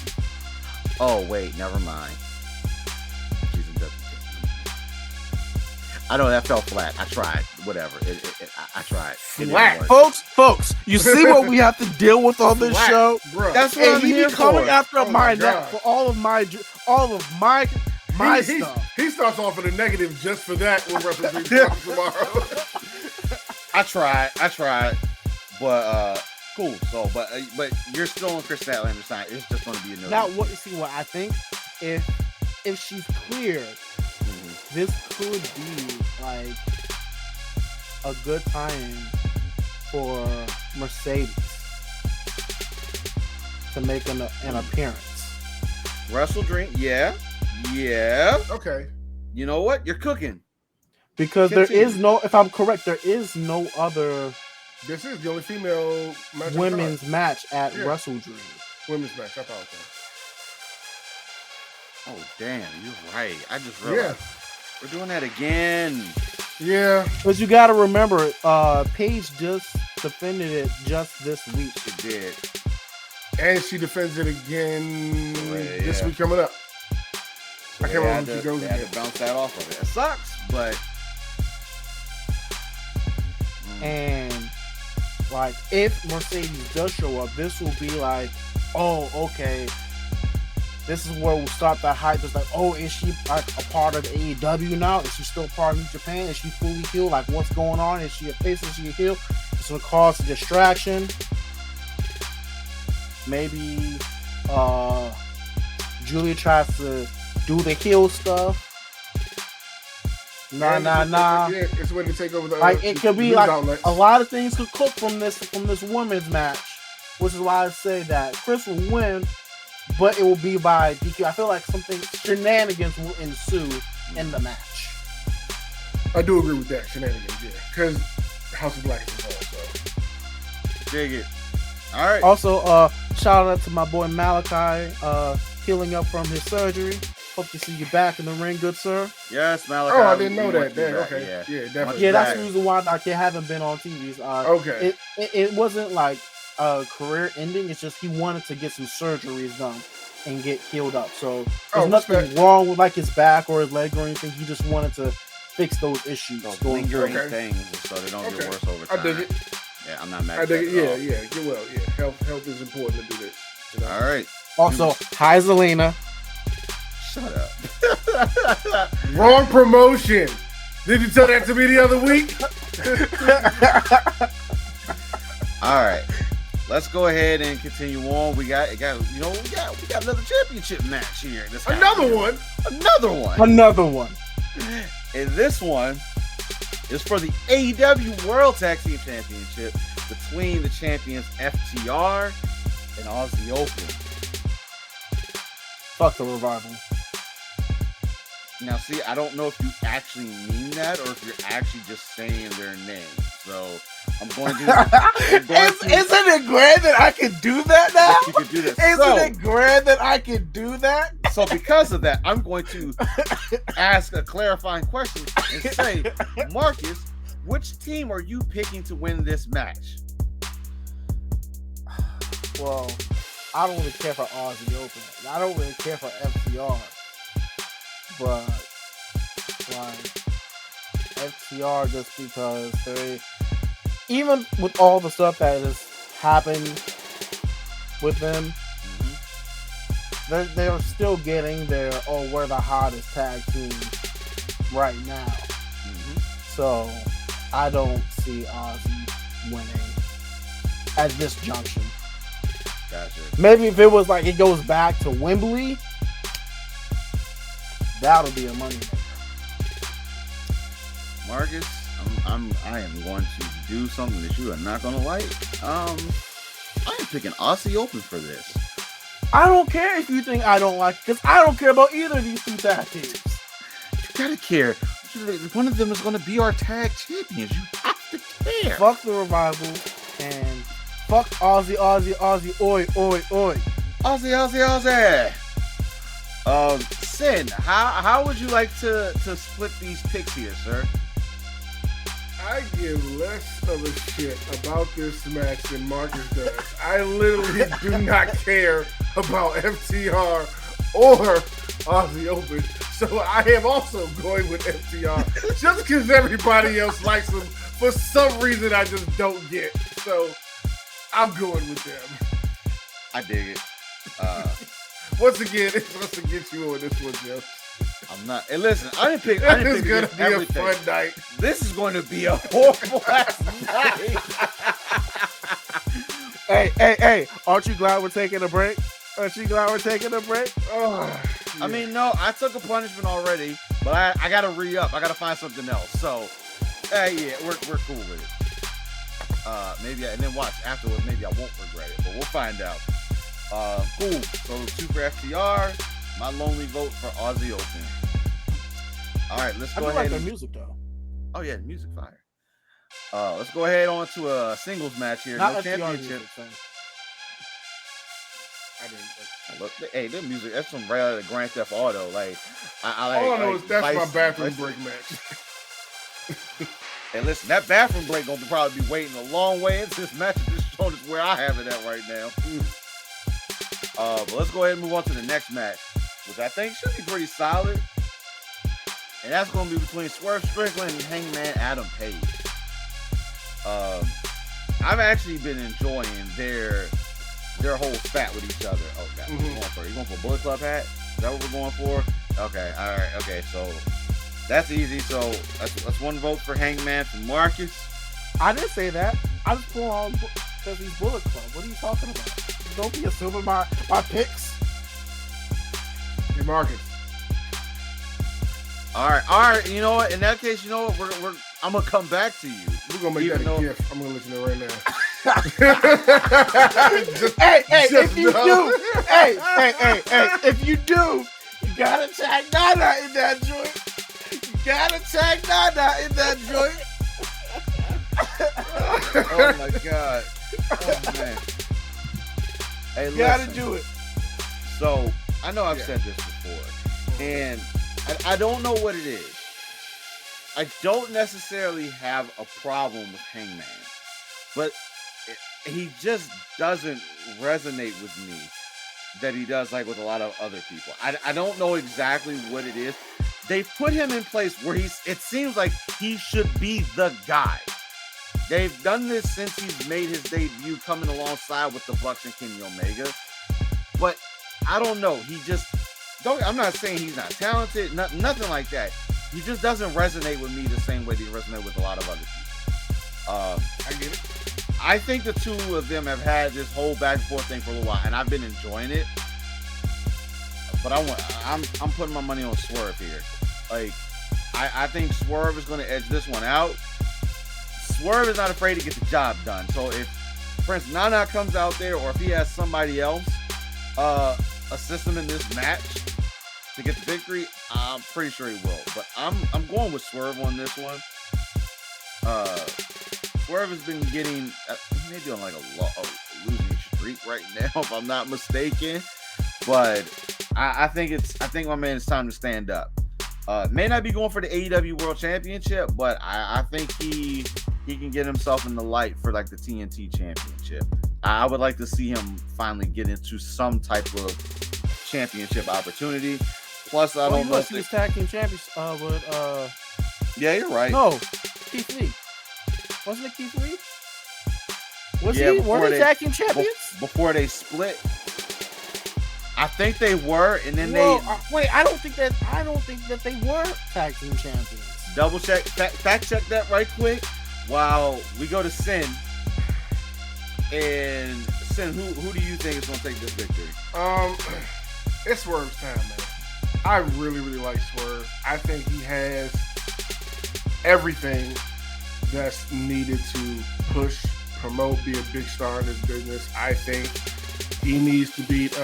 Oh wait, never mind. She's in WWE. I know that fell flat. I tried. Whatever. I tried. Flat, folks. You see what we have to deal with on this show? Bro. That's what I'm here for. Coming after my neck for all of my stuff. He starts off in a negative just for that when WrestleDream tomorrow. I tried, but cool. So, but you're still on Chris Statlander's side. It's just going to be a no. Now, what I think if if she's cleared, this could be like a good time for Mercedes to make an appearance. WrestleDream, yeah. Okay. You know what? You're cooking. Because there is no, if I'm correct, there is no other. This is the only female women's match at WrestleDream. Women's match, I thought so. Oh damn, you're right. I just realized we're doing that again. Yeah. Because you got to remember, Paige just defended it just this week. She did. And she defends it again this week coming up. So I can't remember who she goes against. To bounce that off of it. It sucks, but. And like, if Mercedes does show up, this will be like, oh, okay. This is where we'll start that hype. It's like, oh, is she like a part of AEW now? Is she still part of New Japan? Is she fully healed? Like, what's going on? Is she a face? Is she a heel? It's going to cause a distraction. Maybe Julia tries to do the heel stuff. Nah. Yeah, it's when to take over the. Like, it could be like outlets. A lot of things could cook from this women's match, which is why I say that Chris will win. But it will be by DQ. I feel like something shenanigans will ensue in the match. I do agree with that, shenanigans, yeah. Because House of Black is involved, so. Dig it. All right. Also, shout out to my boy Malachi, healing up from his surgery. Hope to see you back in the ring, good sir. Yes, Malachi. Oh, I didn't know that. Okay. Yeah, definitely. Yeah, that's the reason why I haven't been on TVs. Okay. It wasn't like career ending. It's just he wanted to get some surgeries done and get healed up. So there's nothing wrong with like his back or his leg or anything. He just wanted to fix those issues. Those lingering things so they don't get worse over time. I dig it. Yeah, I'm not mad at that. Yeah. Get well. Yeah, health is important to do this. You know? All right. Also, hi Zelina. Shut up. Wrong promotion. Did you tell that to me the other week? All right. Let's go ahead and continue on. We got another championship match here. Another one. And this one is for the AEW World Tag Team Championship between the champions FTR and Aussie Open. Fuck the Revival. Now, see, I don't know if you actually mean that or if you're actually just saying their name. So I'm going to. Isn't it grand that I can do that now? You can do that. Isn't it grand that I can do that? So because of that, I'm going to ask a clarifying question and say, Marcus, which team are you picking to win this match? Well, I don't really care for Aussie Open. I don't really care for FTR. But, like, FTR just because they, even with all the stuff that has happened with them, they're still getting their, we're the hottest tag team right now. So, I don't see Aussie winning at this junction. Gotcha. Maybe if it was like it goes back to Wembley, that'll be a money maker. Marcus, I am going to do something that you are not going to like. I am picking Aussie Open for this. I don't care if you think I don't like it, because I don't care about either of these two tag teams. You gotta care. One of them is going to be our tag champions. You have to care. Fuck the Revival and fuck Aussie, oi. Aussie. Sin, how would you like to split these picks here, sir? I give less of a shit about this match than Marcus does. I literally do not care about FTR or Aussie Open. So I am also going with FTR. Just because everybody else likes them, for some reason I just don't get. So I'm going with them. I dig it. Once again, it's supposed to get you on this one, Joe. I'm not. Hey, listen, I didn't pick. This is going to be everything. a fun night. This is going to be a horrible ass night. Hey! Aren't you glad we're taking a break? Oh, I mean, no, I took a punishment already, but I gotta re-up. I gotta find something else. So, yeah, we're cool with it. Maybe, and then watch afterwards. Maybe I won't regret it, but we'll find out. Cool. So 2 for FTR. My lonely vote for Aussie Open. All right, let's go ahead. I like the music though. Oh yeah, music fire. Let's go ahead on to a singles match here. Not no FTR championship. music, I didn't. Look, hey, the music, that's some right out of Grand Theft Auto. Like, I All I know is that's my Vice- bathroom Vice- break match. And listen, that bathroom break gonna probably be waiting a long way into this match. This shown is where I have it at right now. But let's go ahead and move on to the next match, which I think should be pretty solid. And that's gonna be between Swerve Strickland and Hangman Adam Page. I've actually been enjoying their whole spat with each other. Oh god, you going for a Bullet Club hat? Is that what we're going for? Okay, all right, okay, so that's easy. So that's 1 vote for Hangman from Marcus. I didn't say that. I just pulled on because he's Bullet Club. What are you talking about? Don't be assuming my picks. Hey, Marcus. All right. You know what? In that case, you know what? I'm gonna come back to you. We're gonna make Even that a though- gift. I'm gonna let you know right now. Hey, if you know. do, if you do, you gotta tag Nana in that joint. You gotta tag Nana in that joint. Oh my god. Oh man. Hey, You gotta listen. do it. So I know I've said this before, and I don't know what it is. I don't necessarily have a problem with Hangman, but he just doesn't resonate with me that he does like with a lot of other people. I don't know exactly what it is. They've put him in place where it seems like he should be the guy. They've done this since he's made his debut coming alongside with the Bucks and Kenny Omega. But I don't know. I'm not saying he's not talented, nothing like that. He just doesn't resonate with me the same way that he resonates with a lot of other people. I get it. I think the 2 of them have had this whole back and forth thing for a little while, and I've been enjoying it. But I'm putting my money on Swerve here. Like, I think Swerve is going to edge this one out. Swerve is not afraid to get the job done. So if, for instance, Nana comes out there, or if he has somebody else assist him in this match to get the victory, I'm pretty sure he will. But I'm going with Swerve on this one. Swerve has been getting, he may be on like a losing streak right now, if I'm not mistaken. But I think my man, it's time to stand up. May not be going for the AEW World Championship, but I think he can get himself in the light for like the TNT Championship. I would like to see him finally get into some type of championship opportunity. Plus, I don't know if he was tag team champions with yeah, you're right. No, Keith Lee. Wasn't it Keith Lee? Yeah, Were they tag team champions? Before they split, I think they were, and then wait. I don't think that they were tag team champions. double check, fact check that right quick while we go to Sin. And Sin, who do you think is going to take this victory? It's Swerve's time, man. I really, really like Swerve. I think he has everything that's needed to push, promote, be a big star in this business. I think he needs to beat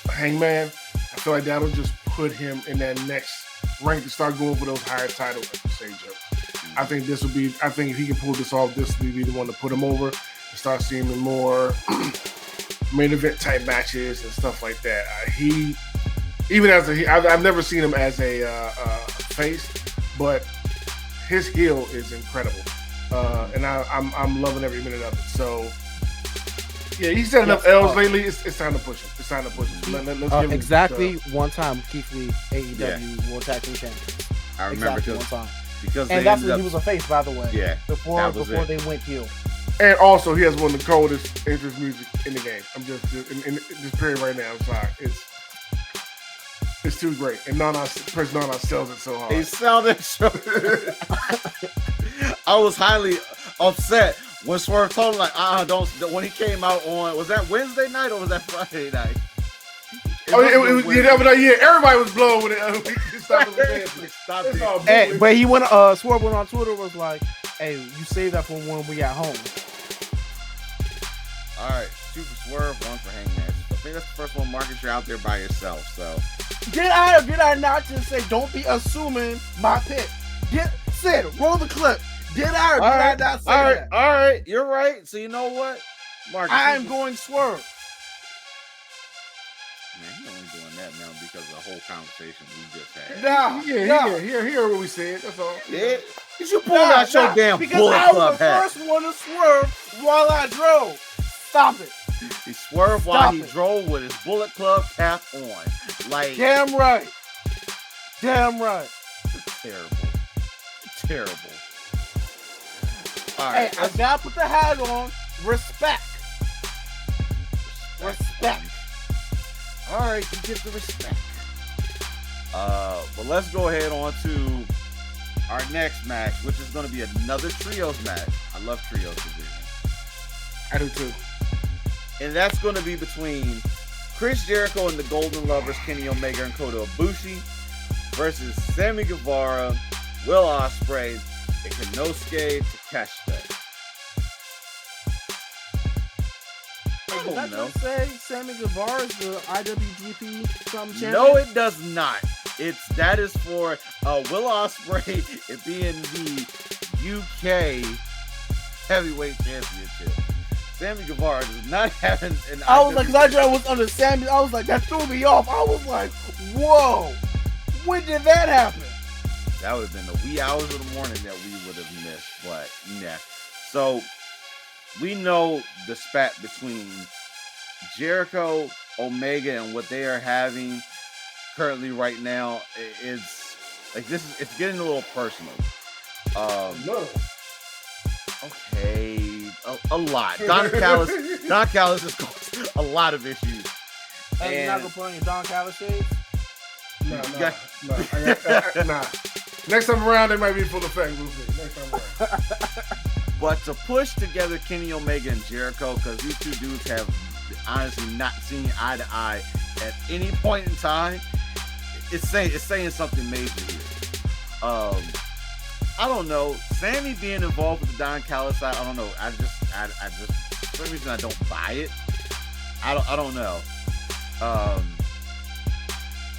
Hangman. I feel like that'll just put him in that next rank to start going for those higher titles, like you say, Joe. I think if he can pull this off, this will be the one to put him over and start seeing him in more main event type matches and stuff like that. I've never seen him as a face, but his heel is incredible, and I'm loving every minute of it. So, yeah, he's had enough L's lately. It's time to push him. Let's give him exactly one time Keith Lee, AEW World Tag Team Champion. I remember exactly one time. Because and that's when he was a face, by the way. Yeah, before they went heel. And also, he has one of the coldest entrance music in the game. I'm just in this period right now. I'm sorry, it's too great. And Nana sells it so hard. He sounded so. I was highly upset when Swerve told him, like, don't. When he came out on, was that Wednesday night or was that Friday night? everybody was blown when he stopped the dance. Stop it. Hey, but he went. Swerve went on Twitter was like, "Hey, you save that for when we at home." All right, 2 for Swerve, 1 for Hangman. I think that's the first one, Marcus. You're out there by yourself, so. Did I not just say don't be assuming my pick? Sid, roll the clip. Did I not say that? All right, you're right. So you know what, Marcus? I'm going Swerve. Man, he's only doing that now because of the whole conversation we just had. Hear what we said. That's all. Yeah, you pulled out your damn Bullet I was Club the hat. first one to swerve while I drove. Stop it. He swerved while he drove with his Bullet Club cap on. Like, damn right. Terrible. All right. Hey, I gotta put the hat on. Respect. All right, you get the respect. But let's go ahead on to our next match, which is going to be another trios match. I love trios division. I do too. And that's going to be between Chris Jericho and the Golden Lovers, Kenny Omega and Kota Ibushi, versus Sammy Guevara, Will Ospreay, and Konosuke Takeshita. Does that just say Sammy Guevara is the IWGP champion? No, it does not. That is for Will Ospreay it being the UK Heavyweight Championship. Sammy Guevara does not have an I was like, because I was under Sammy. I was like, that threw me off. I was like, whoa, when did that happen? That would have been the wee hours of the morning that we would have missed, but yeah. So we know the spat between Jericho, Omega, and what they are having currently right now is like it's getting a little personal. Okay, a lot. Don Callis has caused a lot of issues. And you're not gonna put on your Don Callis shades? Nah. Next time around, they might be full effect. We'll see. Next time around. But to push together Kenny Omega and Jericho, because these two dudes have honestly not seen eye to eye at any point in time, it's saying something major here. I don't know. Sammy being involved with the Don Callis side, I don't know. I just for some reason I don't buy it. I don't know.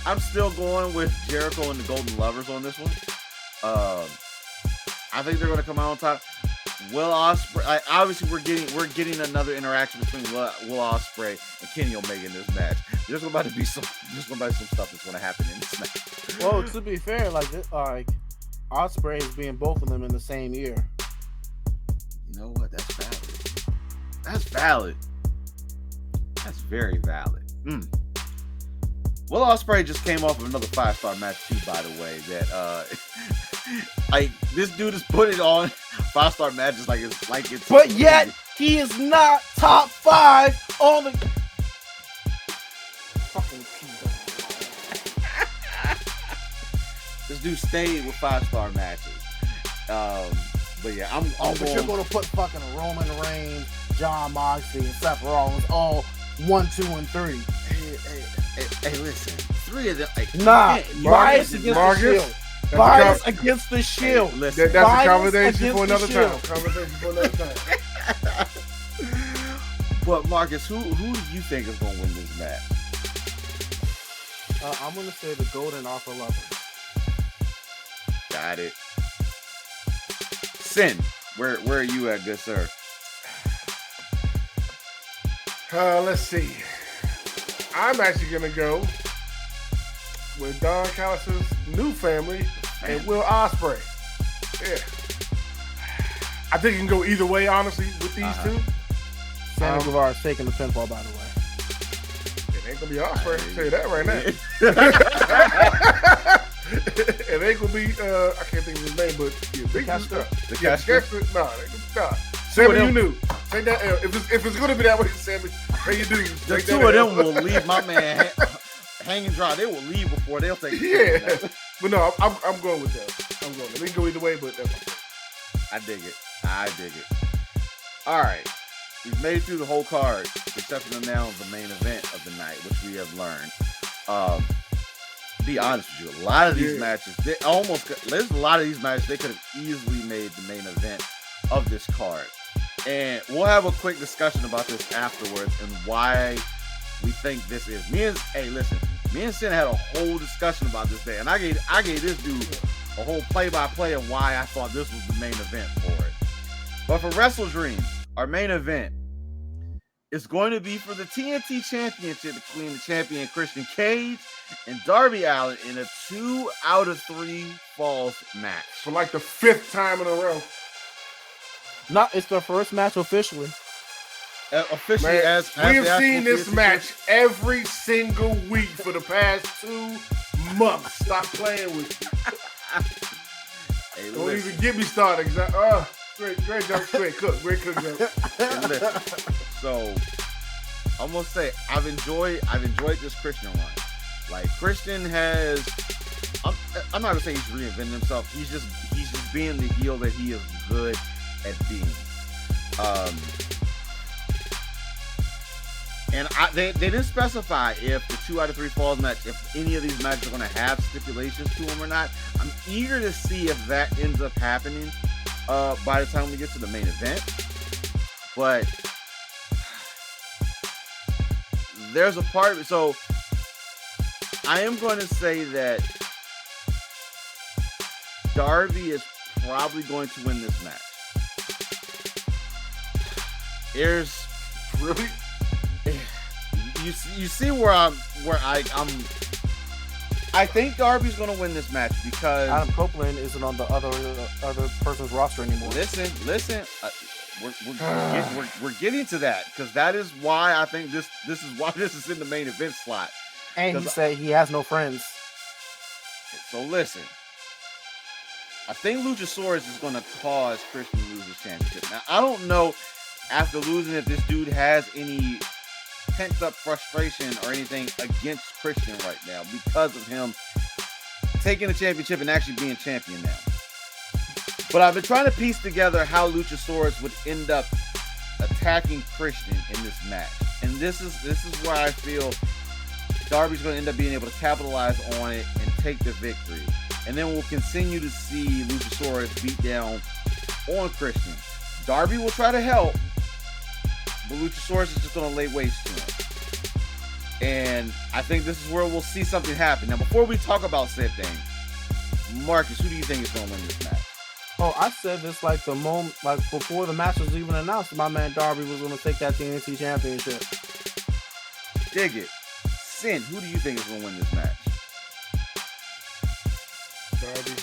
I'm still going with Jericho and the Golden Lovers on this one. I think they're going to come out on top. Will Ospreay, obviously we're getting another interaction between Will Ospreay and Kenny Omega in this match. There's about to be some stuff that's going to happen in this match. Well, to be fair, like Ospreay is being both of them in the same year. You know what? That's valid. That's valid. That's very valid. Will Ospreay just came off of another 5-star match too, by the way. That like this dude is putting on 5-star matches like it's. But yet he is not top 5 on the fucking This dude stayed with 5-star matches. But yeah, I'm but you're gonna put fucking Roman Reigns, John Moxley, and Seth Rollins all 1, 2, and 3. Hey, listen. 3 of them. Bias against the Shield. Bias against the Shield. Listen, that's a conversation for another time. But Marcus, who do you think is going to win this match? I'm going to say the Golden Alpha Lovers. Got it. Sin, where are you at, good sir? Let's see. I'm actually going to go with Don Callis' new family and Will Ospreay. Yeah. I think it can go either way, honestly, with these two. Sammy Guevara is taking the pinfall, by the way. It ain't going to be Ospreay. I'll tell you that right now. It ain't going to be, I can't think of his name, but nah. Sammy, you knew. Take that L. If it's going to be that way, Sammy, pay your dues. The two of them will leave my man hanging dry. They will leave before they'll take it. Yeah. But no, I'm going with that. I'm going. They can go either way, but that's okay. I dig it. All right. We've made it through the whole card, except for now the main event of the night, which we have learned. Be honest with you, a lot of these matches, there's a lot of these matches they could have easily made the main event of this card. And we'll have a quick discussion about this afterwards and why we think this is. Me and Sin had a whole discussion about this day, and I gave this dude a whole play-by-play of why I thought this was the main event for it. But for WrestleDream, our main event is going to be for the TNT Championship between the champion Christian Cage and Darby Allin in a 2 out of 3 falls match. For like the 5th time in a row. It's their first match officially. Officially, Man, we have seen this match every single week for the past 2 months. Stop playing with me. Hey, Don't even get me started. Great job, great cook job. So I'm gonna say I've enjoyed this Christian run. Like Christian has, I'm not gonna say he's reinvented himself. He's just being the heel that he is good at being. And they didn't specify if the 2 out of 3 falls match, if any of these matches are going to have stipulations to them or not. I'm eager to see if that ends up happening by the time we get to the main event. But there's a part of it. So I am going to say that Darby is probably going to win this match. There's really. You see where I'm. I think Darby's going to win this match because Adam Copeland isn't on the other person's roster anymore. Listen. We're getting to that because that is why I think this is why this is in the main event slot. And he said he has no friends. So listen, I think Luchasaurus is going to cause Christian to lose his championship. Now I don't know after losing if this dude has any pent up frustration or anything against Christian right now because of him taking the championship and actually being champion now. But I've been trying to piece together how Luchasaurus would end up attacking Christian in this match. And this is where I feel Darby's going to end up being able to capitalize on it and take the victory. And then we'll continue to see Luchasaurus beat down on Christian. Darby will try to help, but Luchasaurus is just going to lay waste to him. And I think this is where we'll see something happen. Now, before we talk about said thing, Marcus, who do you think is going to win this match? Oh, I said this like the moment, like before the match was even announced, my man Darby was going to take that TNT Championship. Dig it. Sin, who do you think is going to win this match? Darby.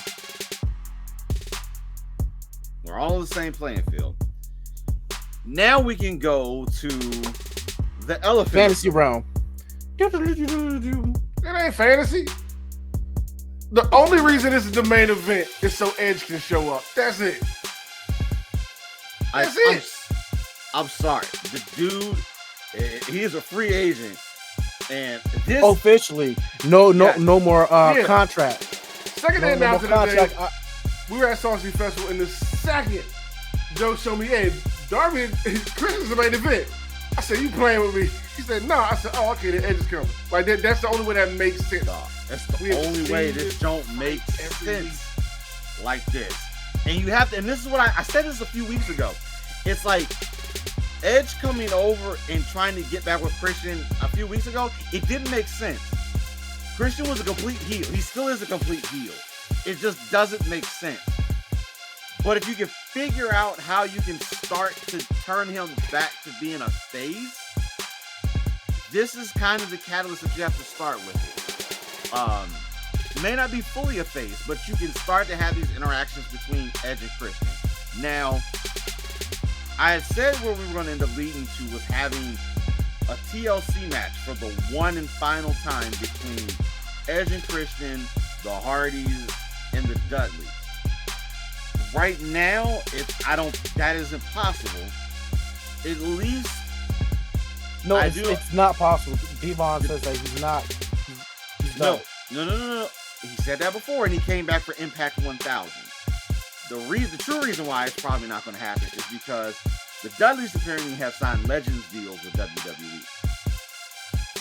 We're all on the same playing field. Now we can go to the elephant. Fantasy realm. It ain't fantasy. The only reason this is the main event is so Edge can show up. That's it. That's it. I'm sorry. The dude, he is a free agent. And this officially, no more contract. Second they announced it today, we were at Saucy Festival, and the second Joe showed me, hey, Darby, Chris is the main event. I said, you playing with me? He said, no. I said, oh, okay, the Edge is coming. Like that's the only way that makes sense. That's the only way this don't make sense like this. And you have to, and this is what I said this a few weeks ago. It's like Edge coming over and trying to get back with Christian a few weeks ago, it didn't make sense. Christian was a complete heel. He still is a complete heel. It just doesn't make sense. But if you can figure out how you can start to turn him back to being a face, this is kind of the catalyst that you have to start with. May not be fully a face, but you can start to have these interactions between Edge and Christian. Now, I had said where we were going to end up leading to was having a TLC match for the one and final time between Edge and Christian, the Hardys, and the Dudleys. Right now, that isn't possible. At least, no, it's not possible. Devon says that he's not. No. He said that before, and he came back for Impact 1000. The true reason why it's probably not going to happen is because the Dudleys apparently have signed Legends deals with WWE.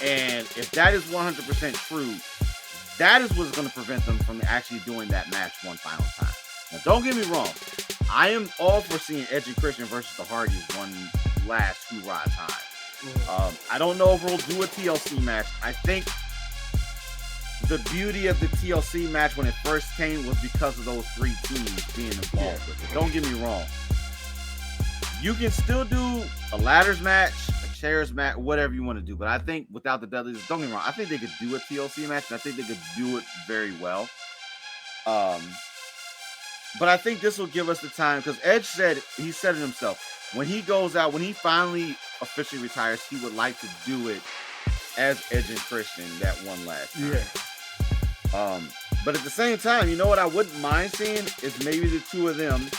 And if that is 100% true, that is what's going to prevent them from actually doing that match one final time. Now, don't get me wrong. I am all for seeing Edge and Christian versus the Hardys one last hoorah time. I don't know if we'll do a TLC match. I think the beauty of the TLC match when it first came was because of those three teams being involved with it. Don't get me wrong. You can still do a ladders match, a chairs match, whatever you want to do. But I think without the Dudleys, don't get me wrong, I think they could do a TLC match, and I think they could do it very well. But I think this will give us the time, because Edge said it himself. When he goes out, when he finally officially retires, he would like to do it as Edge and Christian that one last time. Yeah. But at the same time, you know what I wouldn't mind seeing is maybe the two of them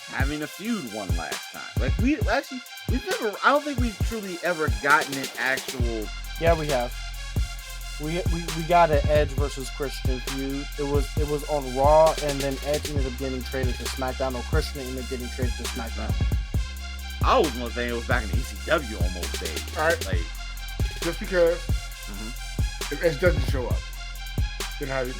having a feud one last time. Like we've never, I don't think we've truly ever gotten an actual. Yeah, we have. We got an Edge versus Christian feud. It was on Raw, and then Edge ended up getting traded to SmackDown, or Christian ended up getting traded to SmackDown. I was gonna think it was back in the ECW almost days. All right. Like, just because if Edge doesn't show up, then how you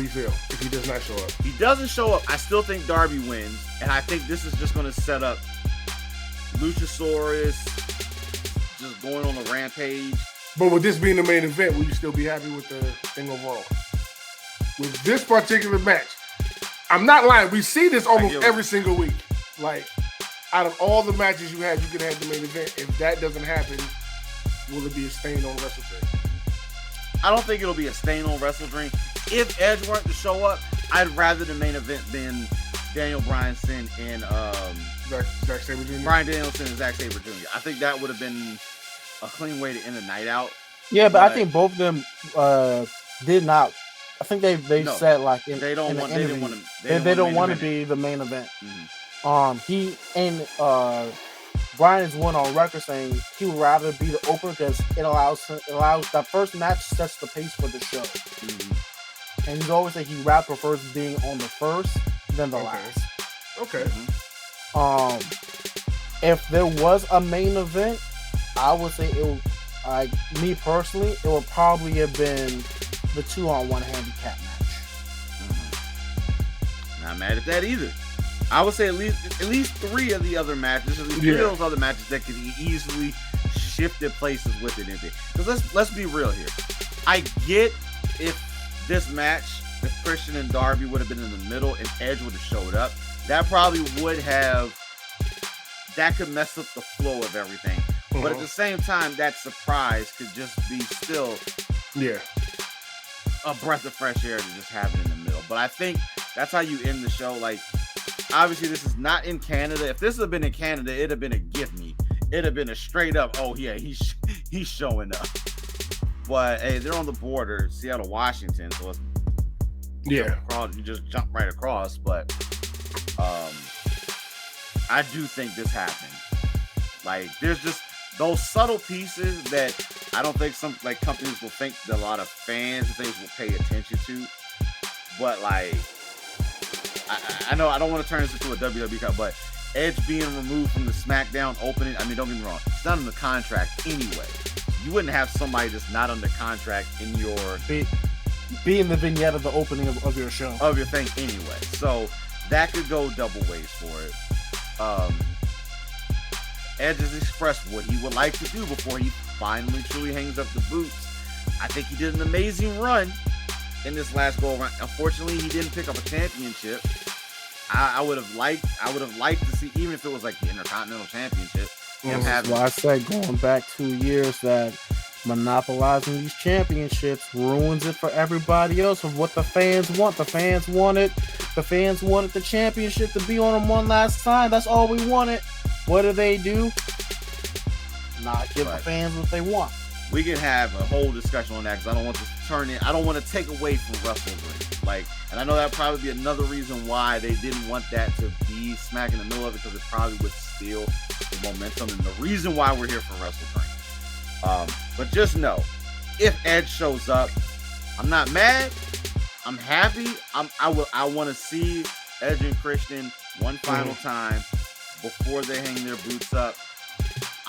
feel if he does not show up? he doesn't show up. I still think Darby wins, and I think this is just gonna set up Luchasaurus just going on a rampage. But with this being the main event, will you still be happy with the thing overall? With this particular match, I'm not lying. We see this almost every single week. Like, out of all the matches you had, you could have the main event. If that doesn't happen, will it be a stain on WrestleDream? I don't think it'll be a stain on WrestleDream. If Edge weren't to show up, I'd rather the main event than Daniel Bryanson and Zack Sabre Jr.? Bryan Danielson and Zack Sabre Jr. I think that would have been a clean way to end the night out. Yeah, but I think both of them did not. I think they said like they don't want to be the main event. Mm-hmm. He and Brian's went on record saying he would rather be the opener because it allows that first match sets the pace for the show. Mm-hmm. And he's always said he rather prefers being on the first than the last. Okay. Mm-hmm. If there was a main event, I would say it would, me personally, it would probably have been the 2-on-1 handicap match. Mm-hmm. Not mad at that either. I would say at least three of the other matches, at least three of those other matches that could easily shift their places with it. Because let's be real here. I get if this match, if Christian and Darby would have been in the middle and Edge would have showed up, that probably that could mess up the flow of everything. But at the same time, that surprise could just be still a breath of fresh air to just have it in the middle. But I think that's how you end the show. Like, obviously, this is not in Canada. If this had been in Canada, it'd have been a give me. It'd have been a straight up, oh yeah, he's showing up. But hey, they're on the border, Seattle, Washington, so it's you just jump right across. But I do think this happened. Like, there's just those subtle pieces that I don't think some like companies will think that a lot of fans and things will pay attention to. But like, I know I don't want to turn this into a WWE cut, but Edge being removed from the SmackDown opening, I mean, don't get me wrong, it's not in the contract anyway. You wouldn't have somebody that's not under contract in your be in the vignette of the opening of your show, of your thing anyway. So that could go double ways for it. Edge has expressed what he would like to do before he finally truly hangs up the boots. I think he did an amazing run in this last go around. Unfortunately, he didn't pick up a championship. I would have liked to see, even if it was like the Intercontinental Championship. That's why I said going back 2 years that monopolizing these championships ruins it for everybody else of what the fans want. The fans wanted the championship to be on them one last time. That's all we wanted. What do? Not give the fans what they want. We can have a whole discussion on that because I don't want this to turn in. I don't want to take away from WrestleDream. Like, and I know that probably be another reason why they didn't want that to be smack in the middle of it, because it probably would steal the momentum and the reason why we're here for WrestleDream. But just know, if Edge shows up, I'm not mad. I'm happy. I want to see Edge and Christian one final time before they hang their boots up.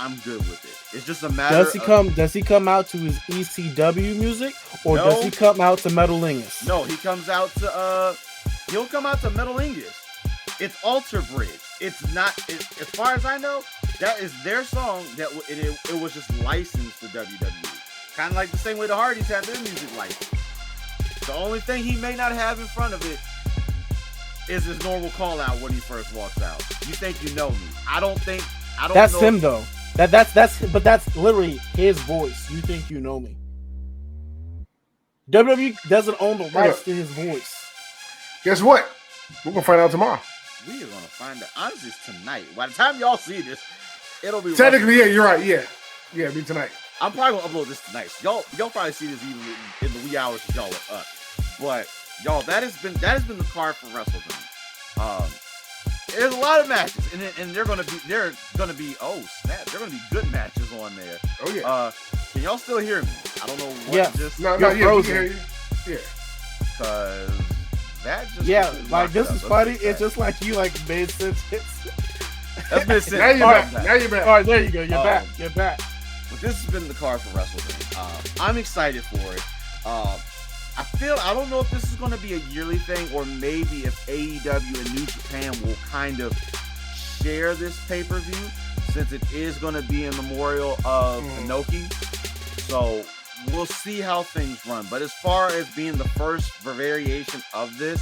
I'm good with it. It's just a matter. Does he come out to his ECW music, or No. does he come out to Metalingus? No, he comes out to he'll come out to Metalingus. It's Alter Bridge. It's not. As far as I know, that is their song. That it was just licensed to WWE. Kind of like the same way the Hardys have their music licensed. The only thing he may not have in front of it is his normal call out when he first walks out. You think you know me? I don't. That's him though. That's literally his voice. You think you know me? WWE doesn't own the rights to his voice. Guess what? We're gonna find out tomorrow. We are gonna find out. Honestly, it's tonight. By the time y'all see this, it'll be technically. Yeah, you're right. Yeah, it'll be tonight. I'm probably gonna upload this tonight. So y'all probably see this even in the wee hours that y'all are up. But y'all, that has been the card for WrestleDream. There's a lot of matches, and they're gonna be oh snap, they're gonna be good matches on there. Oh yeah. Can y'all still hear me? I don't know what just no, you're yeah, frozen. Hear you. Yeah. Cause that just like this is funny. It's just like you made sense. That's been sense. Now you're back. Now you're back. All right, there you go. You're back. You're back. But this has been the card for WrestleDream. I'm excited for it. I don't know if this is going to be a yearly thing, or maybe if AEW and New Japan will kind of share this pay-per-view, since it is going to be in memorial of Inoki. So we'll see how things run. But as far as being the first variation of this,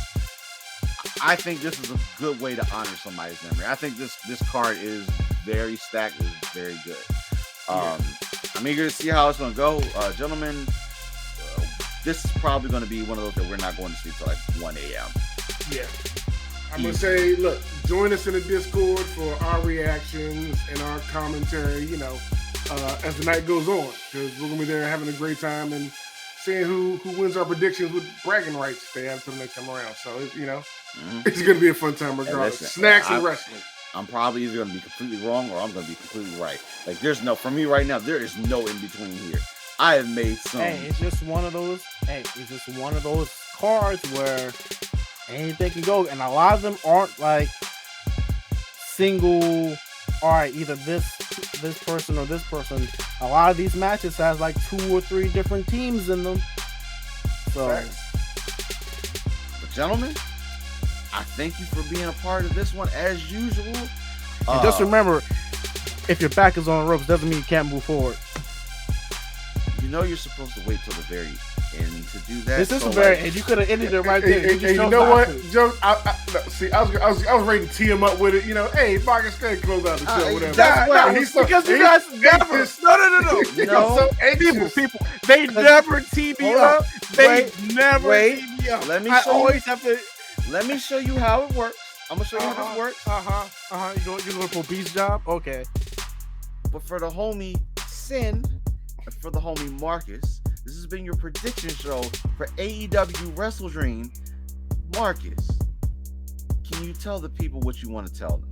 I think this is a good way to honor somebody's memory. I think this card is very stacked, is very good. I'm eager to see how it's going to go. Gentlemen, this is probably going to be one of those that we're not going to see till like 1 a.m. Yeah. I'm going to say, look, join us in the Discord for our reactions and our commentary, as the night goes on, because we're going to be there having a great time and seeing who wins our predictions with bragging rights they have until the next time around. So, it's going to be a fun time regardless. Snacks and wrestling. I'm probably either going to be completely wrong or I'm going to be completely right. Like, for me right now, there is no in between here. I have made some. Hey, it's just one of those cards where anything can go, and a lot of them aren't like single. All right, either this person or this person. A lot of these matches has like 2 or 3 different teams in them. So, but gentlemen, I thank you for being a part of this one as usual. And just remember, if your back is on the ropes, doesn't mean you can't move forward. You're supposed to wait till the very end to do that. This is and you could have ended it right there. And you know what, Joe? I was ready to tee him up with it. Hey, Marcus, go ahead and close out the show. Whatever. Because you guys never. No. People, they never tee me up. They never tee me up. Let me show you how it works. I'm gonna show you how this works. You going for a beast job? Okay. But for the homie Sin, and for the homie Marcus, this has been your prediction show for AEW WrestleDream. Marcus, can you tell the people what you want to tell them?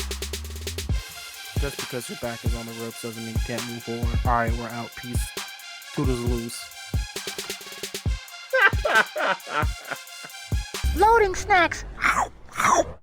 Just because your back is on the ropes doesn't mean you can't move forward. All right, we're out. Peace. Toodles loose. Loading snacks.